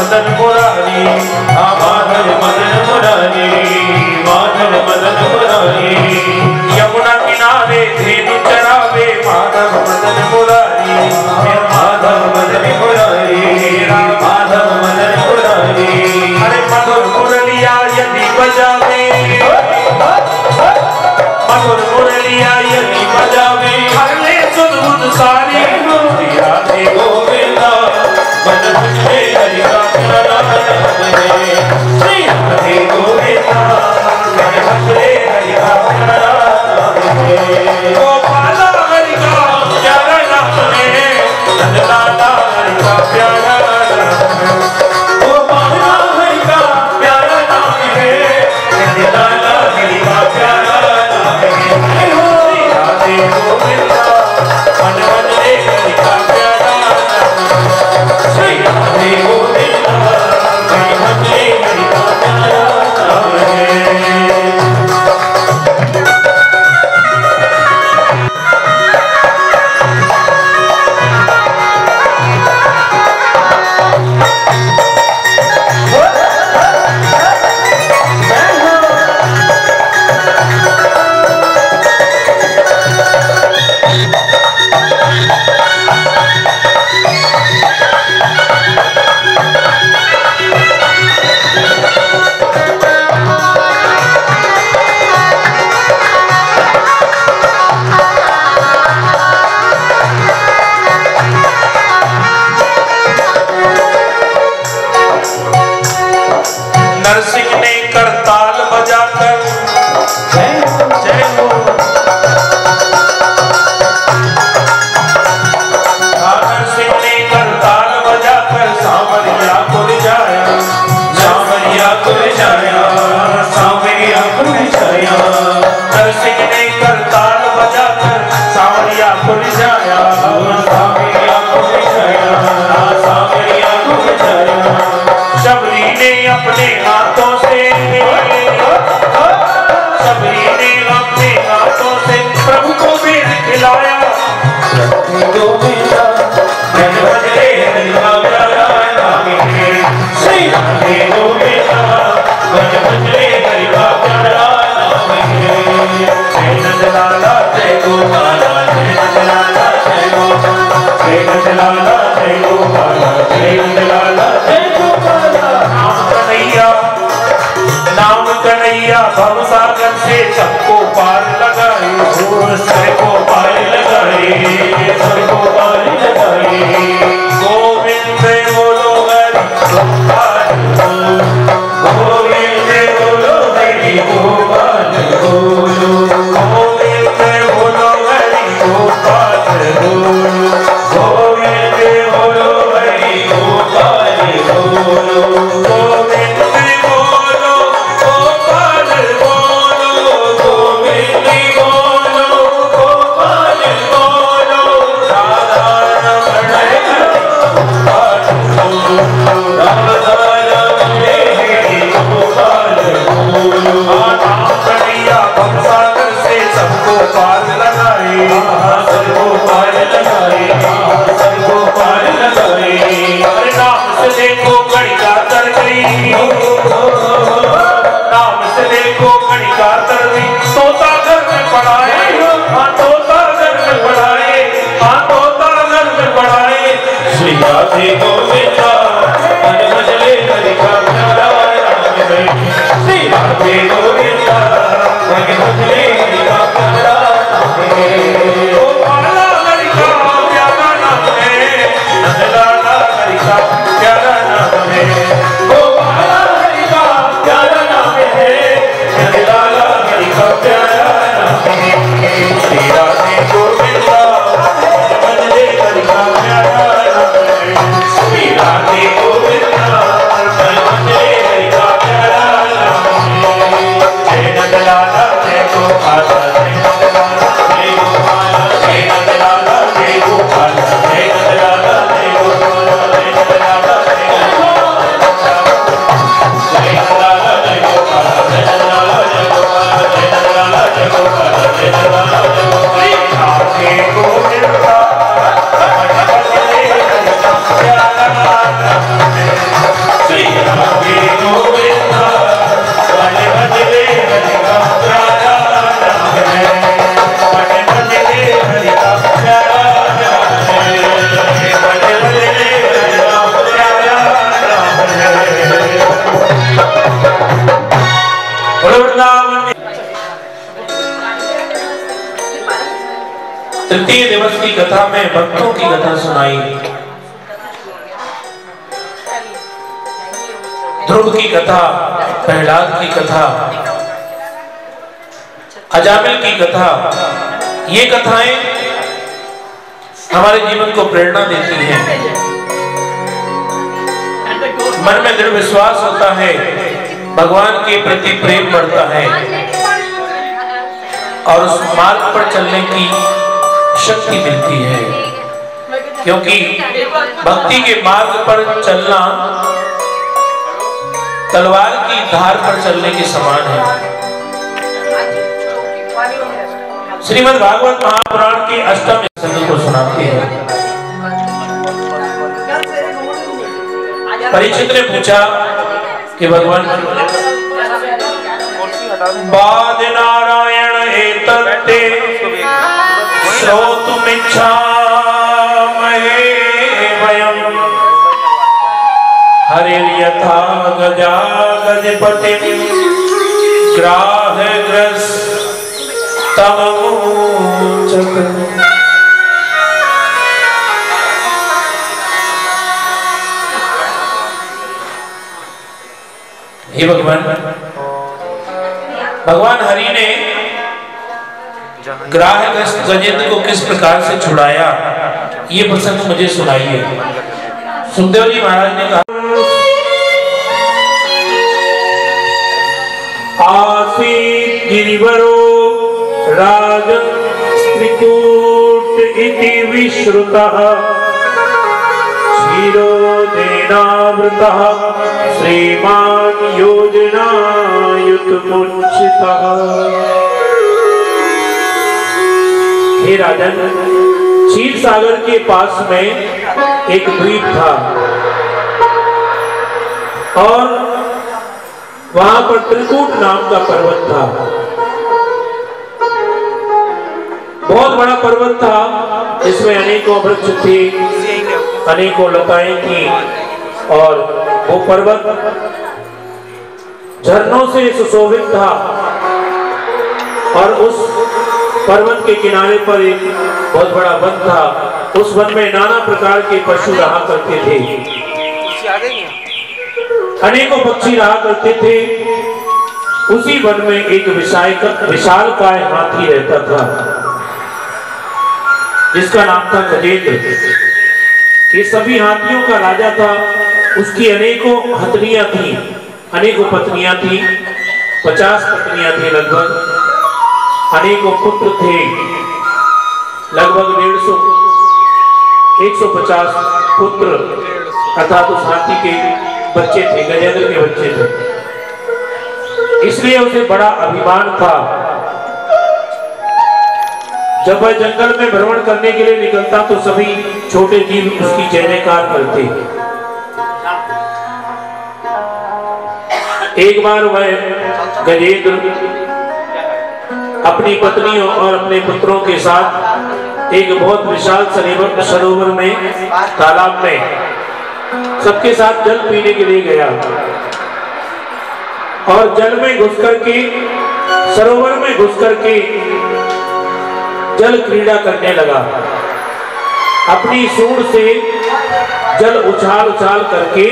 मदन मुरारी, माधव मदन मुरारी, माधव मदन मुरारी। यमुना किनारे धेनु चरावे माधव मदन मुरारी, माधव मदन मुरारी, माधव मदन मुरारी। अरे मधुर मुरलिया यदि बजावे, मधुर मुरलिया यदि बजावे, हर ले सुध बुध सारी। राधे गोविंदा मन मुझे हरि का प्यारा नाम है, श्री राधे गोविंदा मन मुझे हरि का प्यारा नाम है। गोपाला हरि का प्यारा नाम है, नंदलाला हरि का प्यारा नाम है। गोपाला हरि का प्यारा नाम है, नंदलाला हरि का प्यारा नाम है। श्री राधे गोविंदा मन मुझे हरि का प्यारा नाम है, श्री राधे गोविंदा मन मुझे हरि का प्यारा नाम है। नरसिंह ने करताल बजाकर जय हो, नरसिंह ने करताल बजाकर सांवरिया को रिझाया, सांवरिया को रिझाया, सांवरिया को रिझाया। नरसिंह ने करताल बजाकर सांवरिया को रिझाया, सांवरिया को रिझाया, सांवरिया को रिझाया। शबरी ने अपने हाथों से, शबरी ने अपने हाथों से प्रभु को वेद खिलाया। गोविंदा मन मुझे हरि का प्यारा नाम है, श्री राधे गोविंदा मन मुझे हरि का प्यारा नाम है। जय नंदलाला जय गोपाला, जय नंदलाला जय गोपाला, जय नंदलाला जय गोपाला, जय नंदलाला जय गोपाला। नाम कन्हैया, नाम कन्हैया भवसागर से सबको पार लगाए, सबको पार लगाए, सबको पार लगाए। गोविंद बोलो हरि गोपाल, गोविंद बोलो हरि गोपाल बोलो, गोविंद बोलो हरि गोपाल बोलो, गोविंद बोलो हरि गोपाल बोलो, गोविंद बोलो गोपाल बोलो, गोविंद बोलो गोपाल बोलो। राधा रमण हरि गोपाल बोलो, राधा रमण हरि गोपाल बोलो। नाम कन्हैया भवसागर से सबको पार लगाए, सबको पार लगाए, सबको पार लगाए। हर नाम से देखो गणिका तर गई, नाम से देखो गणिका तर गई। तोता घर में पढ़ाए, हाँ तोता घर में पढ़ाए, हाँ तोता घर में पढ़ाए। श्री राधे गोविंदा मन मुझे हरि का प्यारा नाम है, श्री राधे गोविंदा मन मुझे हरि का प्यारा नाम है। गोपाला हरि का प्यारा नाम है, नंदलाला हरि का प्यारा नाम है। गोपाला हरि का प्यारा नाम है, नंदलाला हरि का प्यारा नाम है। श्री राधे गोविंदा मन मुझे हरि का प्यारा नाम है। की कथा में भक्तों की कथा सुनाई, ध्रुव की कथा, प्रहलाद की कथा, अजामिल की कथा। ये कथाएं हमारे जीवन को प्रेरणा देती हैं। मन में दृढ़ विश्वास होता है, भगवान के प्रति प्रेम बढ़ता है और उस मार्ग पर चलने की शक्ति मिलती है, क्योंकि भक्ति के मार्ग पर चलना तलवार की धार पर चलने के समान है। श्रीमद् भागवत महापुराण के अष्टम स्कंद को सुनाते हैं। परीक्षित ने पूछा कि भगवान बाद नारायण एतत्ते श्रोतुमिच्छामहे वयम् हरिर्यथा गजा गजपतिं ग्राहग्रस्तममुचत। हे भगवान हरि ने ग्राहग्रस्त गजेंद्र को किस प्रकार से छुड़ाया, ये प्रसंग मुझे सुनाइए। सुखदेव जी महाराज ने कहा, आसीत् गिरिवरो राजन् त्रिकूट इति विश्रुतः क्षीरोदेनावृतः श्रीमान् योजनायुतमुच्चितः। हे राजन, क्षीर सागर के पास में एक द्वीप था और वहां पर त्रिकूट नाम का पर्वत था। बहुत बड़ा पर्वत था, इसमें अनेकों वृक्ष थे, अनेकों लताएं थी और वो पर्वत झरनों से सुशोभित था। और उस पर्वत के किनारे पर एक बहुत बड़ा वन था। उस वन में नाना प्रकार के पशु रहा करते थे, अनेकों पक्षी रहा करते थे। उसी वन में एक विशालकाय हाथी रहता था, जिसका नाम था गजेंद्र। ये सभी हाथियों का राजा था। उसकी अनेकों हथनियां थी, अनेकों पत्नियां थी, 50 पत्नियां थी लगभग, अनेकों पुत्र थे, लगभग 150 पुत्र अर्थात उस हाथी के बच्चे थे, गजेंद्र के बच्चे थे। इसलिए उसे बड़ा अभिमान था। जब वह जंगल में भ्रमण करने के लिए निकलता तो सभी छोटे जीव उसकी जय जयकार करते। एक बार वह गजेंद्र अपनी पत्नियों और अपने पुत्रों के साथ एक बहुत विशाल सरोवर में, तालाब में सबके साथ जल पीने के लिए गया और जल में घुस करके, सरोवर में घुस करके जल क्रीड़ा करने लगा। अपनी सूंड से जल उछाल उछाल करके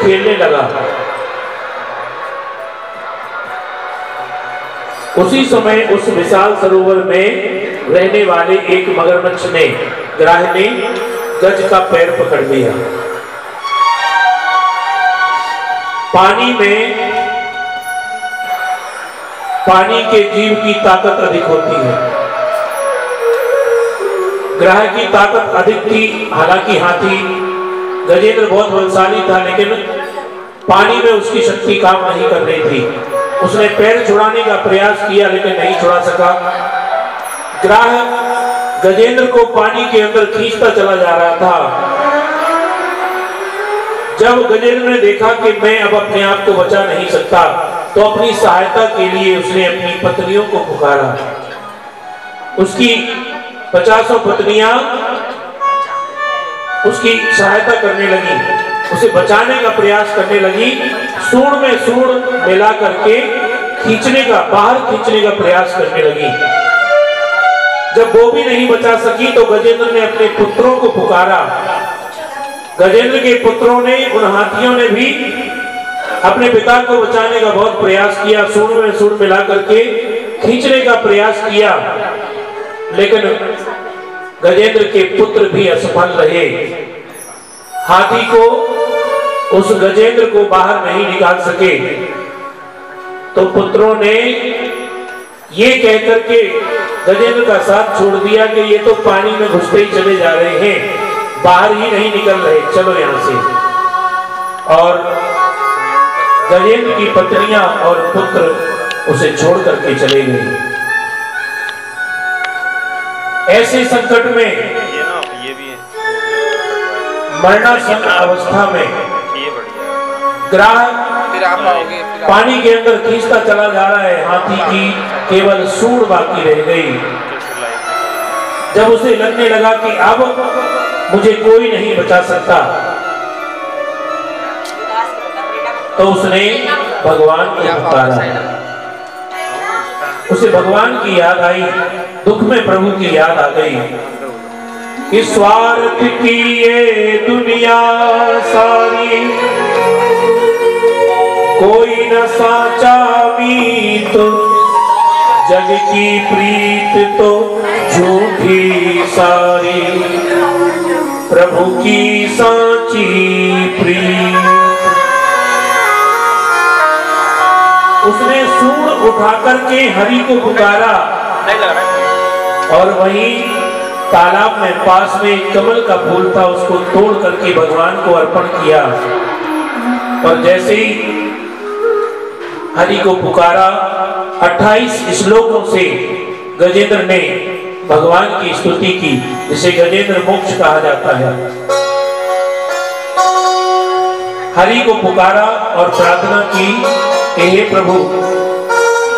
खेलने लगा। उसी समय उस विशाल सरोवर में रहने वाले एक मगरमच्छ ने, ग्राह ने गज का पैर पकड़ लिया। पानी में पानी के जीव की ताकत अधिक होती है। ग्राह की ताकत अधिक थी। हालांकि हाथी गजेंद्र बहुत बलशाली था, लेकिन पानी में उसकी शक्ति काम नहीं कर रही थी। उसने पैर छुड़ाने का प्रयास किया लेकिन नहीं छुड़ा सका। ग्राह गजेंद्र को पानी के अंदर खींचता चला जा रहा था। जब गजेंद्र ने देखा कि मैं अब अपने आप को बचा नहीं सकता, तो अपनी सहायता के लिए उसने अपनी पत्नियों को पुकारा। उसकी 50 पत्नियां उसकी सहायता करने लगी, उसे बचाने का प्रयास करने लगी। सूंड में सूंड मिला करके खींचने का, बाहर खींचने का प्रयास करने लगी। जब वो भी नहीं बचा सकी तो गजेंद्र ने अपने पुत्रों को पुकारा। गजेंद्र के पुत्रों ने, उन हाथियों ने भी अपने पिता को बचाने का बहुत प्रयास किया, सूंड में सूंड मिला करके खींचने का प्रयास किया, लेकिन गजेंद्र के पुत्र भी असफल रहे। हाथी को, उस गजेंद्र को बाहर नहीं निकाल सके। तो पुत्रों ने ये कहकर के गजेंद्र का साथ छोड़ दिया कि ये तो पानी में घुसते ही चले जा रहे हैं, बाहर ही नहीं निकल रहे, चलो यहां से। और गजेंद्र की पत्नियां और पुत्र उसे छोड़ करके चले गए। ऐसे संकट में, मरणासन अवस्था में ग्राह पानी के अंदर खींचता चला जा रहा है। हाथी की केवल सूंड बाकी रह गई। जब उसे लगने लगा कि अब मुझे कोई नहीं बचा सकता, तो उसने भगवान को पुकारा। उसे भगवान की याद आई, दुख में प्रभु की याद आ गई। इस स्वार्थ की ये दुनिया सारी, कोई न साचा मीत, जग की प्रीत तो झूठी सारी, प्रभु की साची प्रीत। उसने सूंड उठा करके हरि को पुकारा और वहीं तालाब में पास में एक कमल का फूल था, उसको तोड़ करके भगवान को अर्पण किया। और जैसे ही हरि को पुकारा, 28 श्लोकों से गजेंद्र ने भगवान की स्तुति की, जिसे गजेंद्र मोक्ष कहा जाता है। हरि को पुकारा और प्रार्थना की कि हे प्रभु,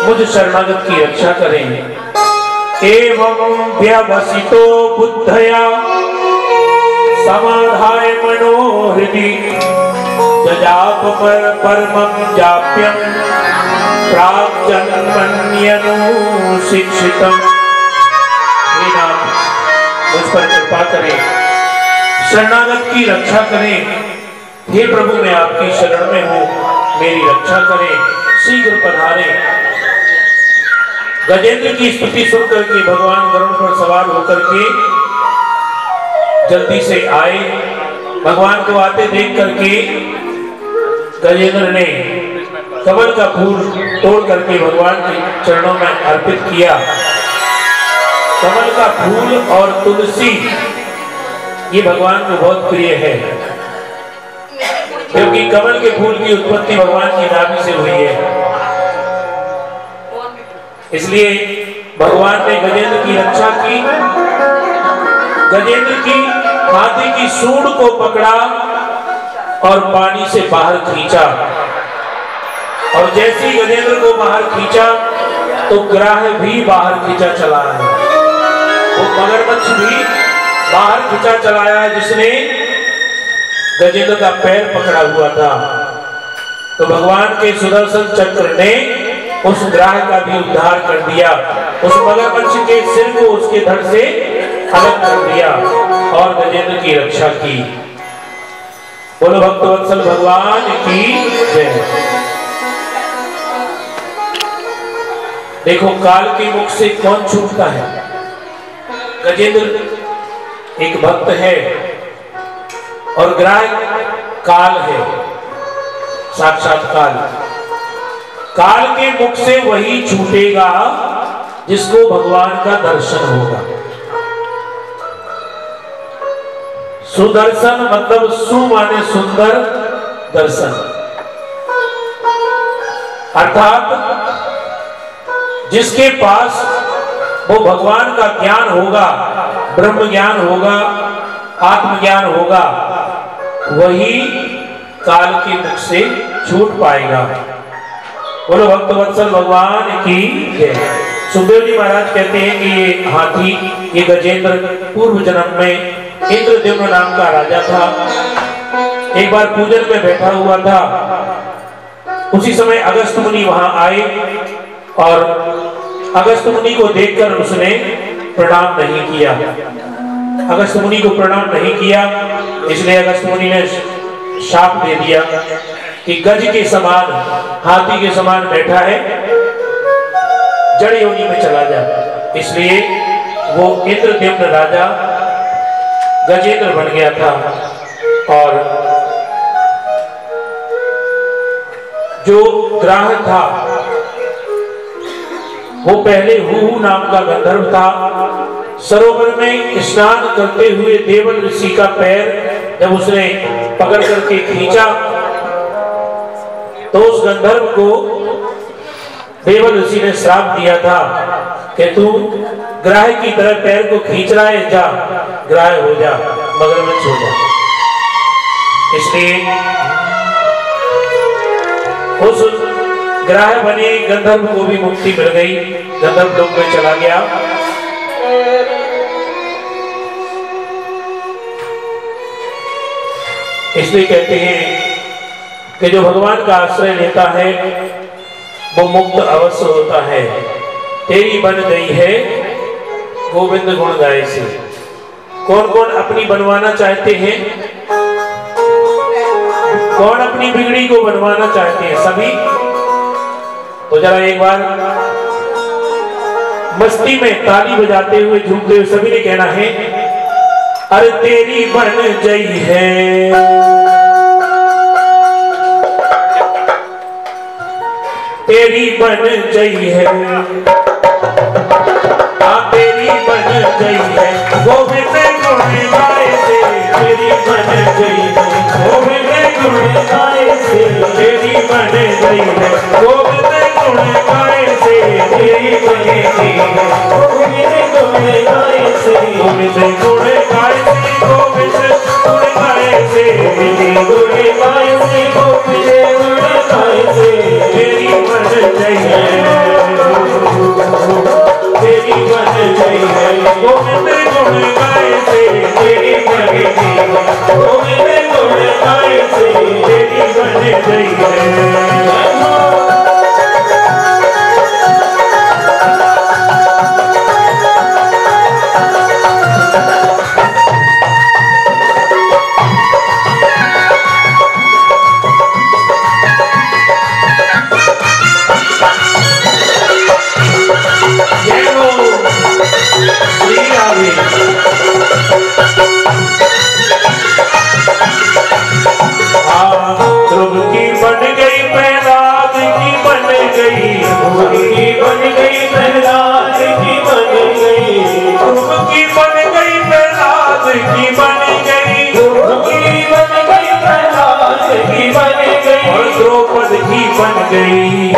मुझ शरणागत की रक्षा करें। एवं व्यवसितो बुद्धया समाधाय मनोहृदि, जजाप परमं जाप्यं प्राग्जन्मन्यनु शिक्षितम्। हे नाथ, मुझ पर कृपा करें, शरणागत की रक्षा करें। हे प्रभु, मैं आपकी शरण में हूँ, मेरी रक्षा करें, शीघ्र पधारें। गजेंद्र की स्तुति सुनकर के भगवान गरुड़ पर सवार होकर के जल्दी से आए। भगवान को आते देख करके गजेंद्र ने कमल का फूल तोड़ करके भगवान के चरणों में अर्पित किया। कमल का फूल और तुलसी ये भगवान को बहुत प्रिय है, क्योंकि कमल के फूल की उत्पत्ति भगवान की नाभि से हुई है। इसलिए भगवान ने गजेंद्र की रक्षा की। गजेंद्र की हाथी की सूंड को पकड़ा और पानी से बाहर खींचा। और जैसे ही गजेंद्र को बाहर खींचा तो ग्राह भी बाहर खींचा चला है। वो मगरमच्छ भी बाहर खींचा चलाया है, जिसने गजेंद्र का पैर पकड़ा हुआ था। तो भगवान के सुदर्शन चक्र ने उस ग्राह का भी उद्धार कर दिया। उस मगरमच्छ के सिर को उसके धड़ से अलग कर दिया और गजेंद्र की रक्षा की। बोलो भक्तवत्सल भगवान की जय। देखो, काल के मुख से कौन छूटता है? गजेंद्र एक भक्त है और ग्राह काल है, साक्षात काल। काल के मुख से वही छूटेगा जिसको भगवान का दर्शन होगा। सुदर्शन मतलब सु माने सुंदर, दर्शन अर्थात जिसके पास वो भगवान का ज्ञान होगा, ब्रह्म ज्ञान होगा, आत्मज्ञान होगा, वही काल के मुख से छूट पाएगा। बोलो भक्तवत्सल भगवान की जय। सुखदेव जी महाराज कहते हैं कि ये हाथी, ये गजेंद्र पूर्व जन्म में इंद्रद्युम्न नाम का राजा था। एक बार पूजन में बैठा हुआ था, उसी समय अगस्त मुनि वहां आए और अगस्त मुनि को देखकर उसने प्रणाम नहीं किया। अगस्त्य मुनि को प्रणाम नहीं किया, इसलिए अगस्त्य मुनि ने शाप दे दिया कि गज के समान, हाथी के समान बैठा है, जड़ योनि में चला जा। इसलिए वो इंद्रद्युम्न राजा गजेंद्र बन गया था। और जो ग्राह था वो पहले हूहू नाम का गंधर्व था। सरोवर में स्नान करते हुए देवल ऋषि का पैर जब उसने पकड़ करके खींचा तो उस गंधर्व को देवल ऋषि ने श्राप दिया था कि तू ग्राह की तरह पैर को खींच रहा है, जा ग्राह हो जा, मगरमच्छ हो जा। इसलिए उस ग्राह बने गंधर्व को भी मुक्ति मिल गई, गंधर्व लोक में चला गया। इसलिए कहते हैं कि जो भगवान का आश्रय लेता है वो मुक्त अवश्य होता है। तेरी बन गई है गोविंद गुण गाए से। कौन कौन अपनी बनवाना चाहते हैं? कौन अपनी बिगड़ी को बनवाना चाहते हैं? सभी। तो जरा एक बार मस्ती में ताली बजाते हुए झूमते हुए सभी ने कहना है, अरे तेरी बन गई है, तेरी बन गई है, तेरी बन गई है गोविंद गुण गाए से। तेरी बन गई है गोविंद गुण गाए से। तेरी बन गई है गोविंद गुण गाए से। तेरी बन गई है गोविंद गुण गाए से। गोविंद गुण गाए से, गोविंद गुण गाए से, गुण गाए से, गोविंद गुण गाए से। तेरी बन गई है, तेरी बन गई है गोविंद गुण गाए से। तेरी बन गई है गोविंद गुण गाए से। तेरी बन गई है। ध्रुव की बन गई प्रहलाद की बन गई, ध्रुव की बन गई प्रहलाद की बन गई, ध्रुव की बन गई प्रहलाद की बन गई, ध्रुव की बन गई प्रहलाद की बन गई। और द्रौपद की बन गई,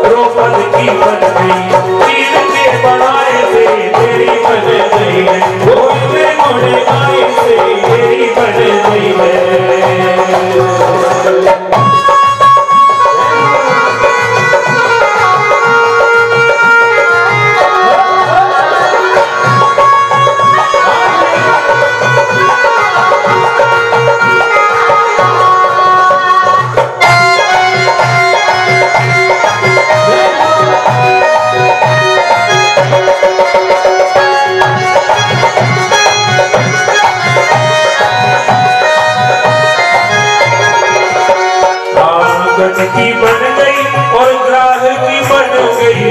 द्रौपद की बन गई। तीन के बनाए से तेरी बन गई है गोविंद गुण गाए से। तेरी बन गई है। की बन गई और ग्राह की बन गई,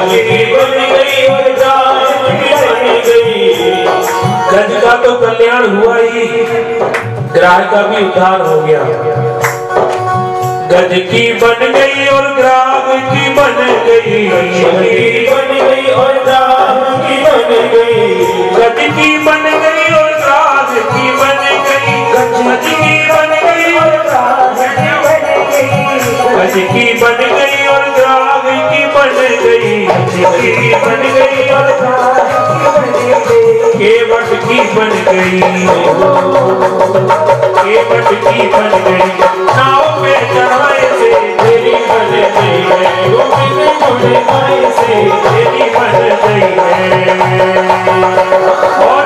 की बन गई और ग्राह की बन गई। गज का तो कल्याण हुआ ही, ग्राह का भी उद्धार हो गया। गज की बन गई और ग्राह की बन गई, की बन गई और ग्राह की बन गई। गज की बन गई और ग्राह की बन गई, गज की बन गई और ग्राह की बन गई। गज की बन गई और ग्राह की बन गई, गज की बन गई और ग्राह की बन गई। केवट की बन गई, केवट की बन गई। नाव पे चढ़ाए से तेरी बन गई है गोविंद गुण गाए से। तेरी बन गई है। और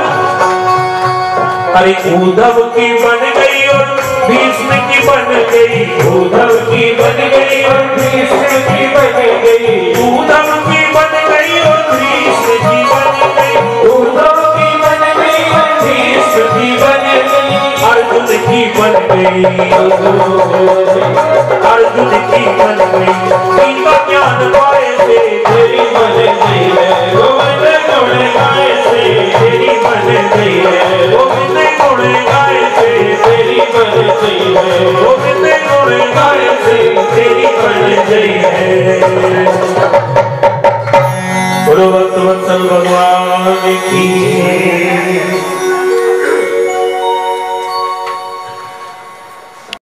अरे उद्धव की बन गई और भीष्म की बन गई, उद्धव की बन गई और भीष्म की बन गई। उद्धव की बन गई और भीष्म गई अर्जुन की मन में गीता ज्ञान पाए से तेरी मन गई है गोविंद गुण गाए से तेरी मन गई है गोविंद गुण गाए से तेरी मन गई है गोविंद गुण गाए से तेरी मन गई है। भगवान की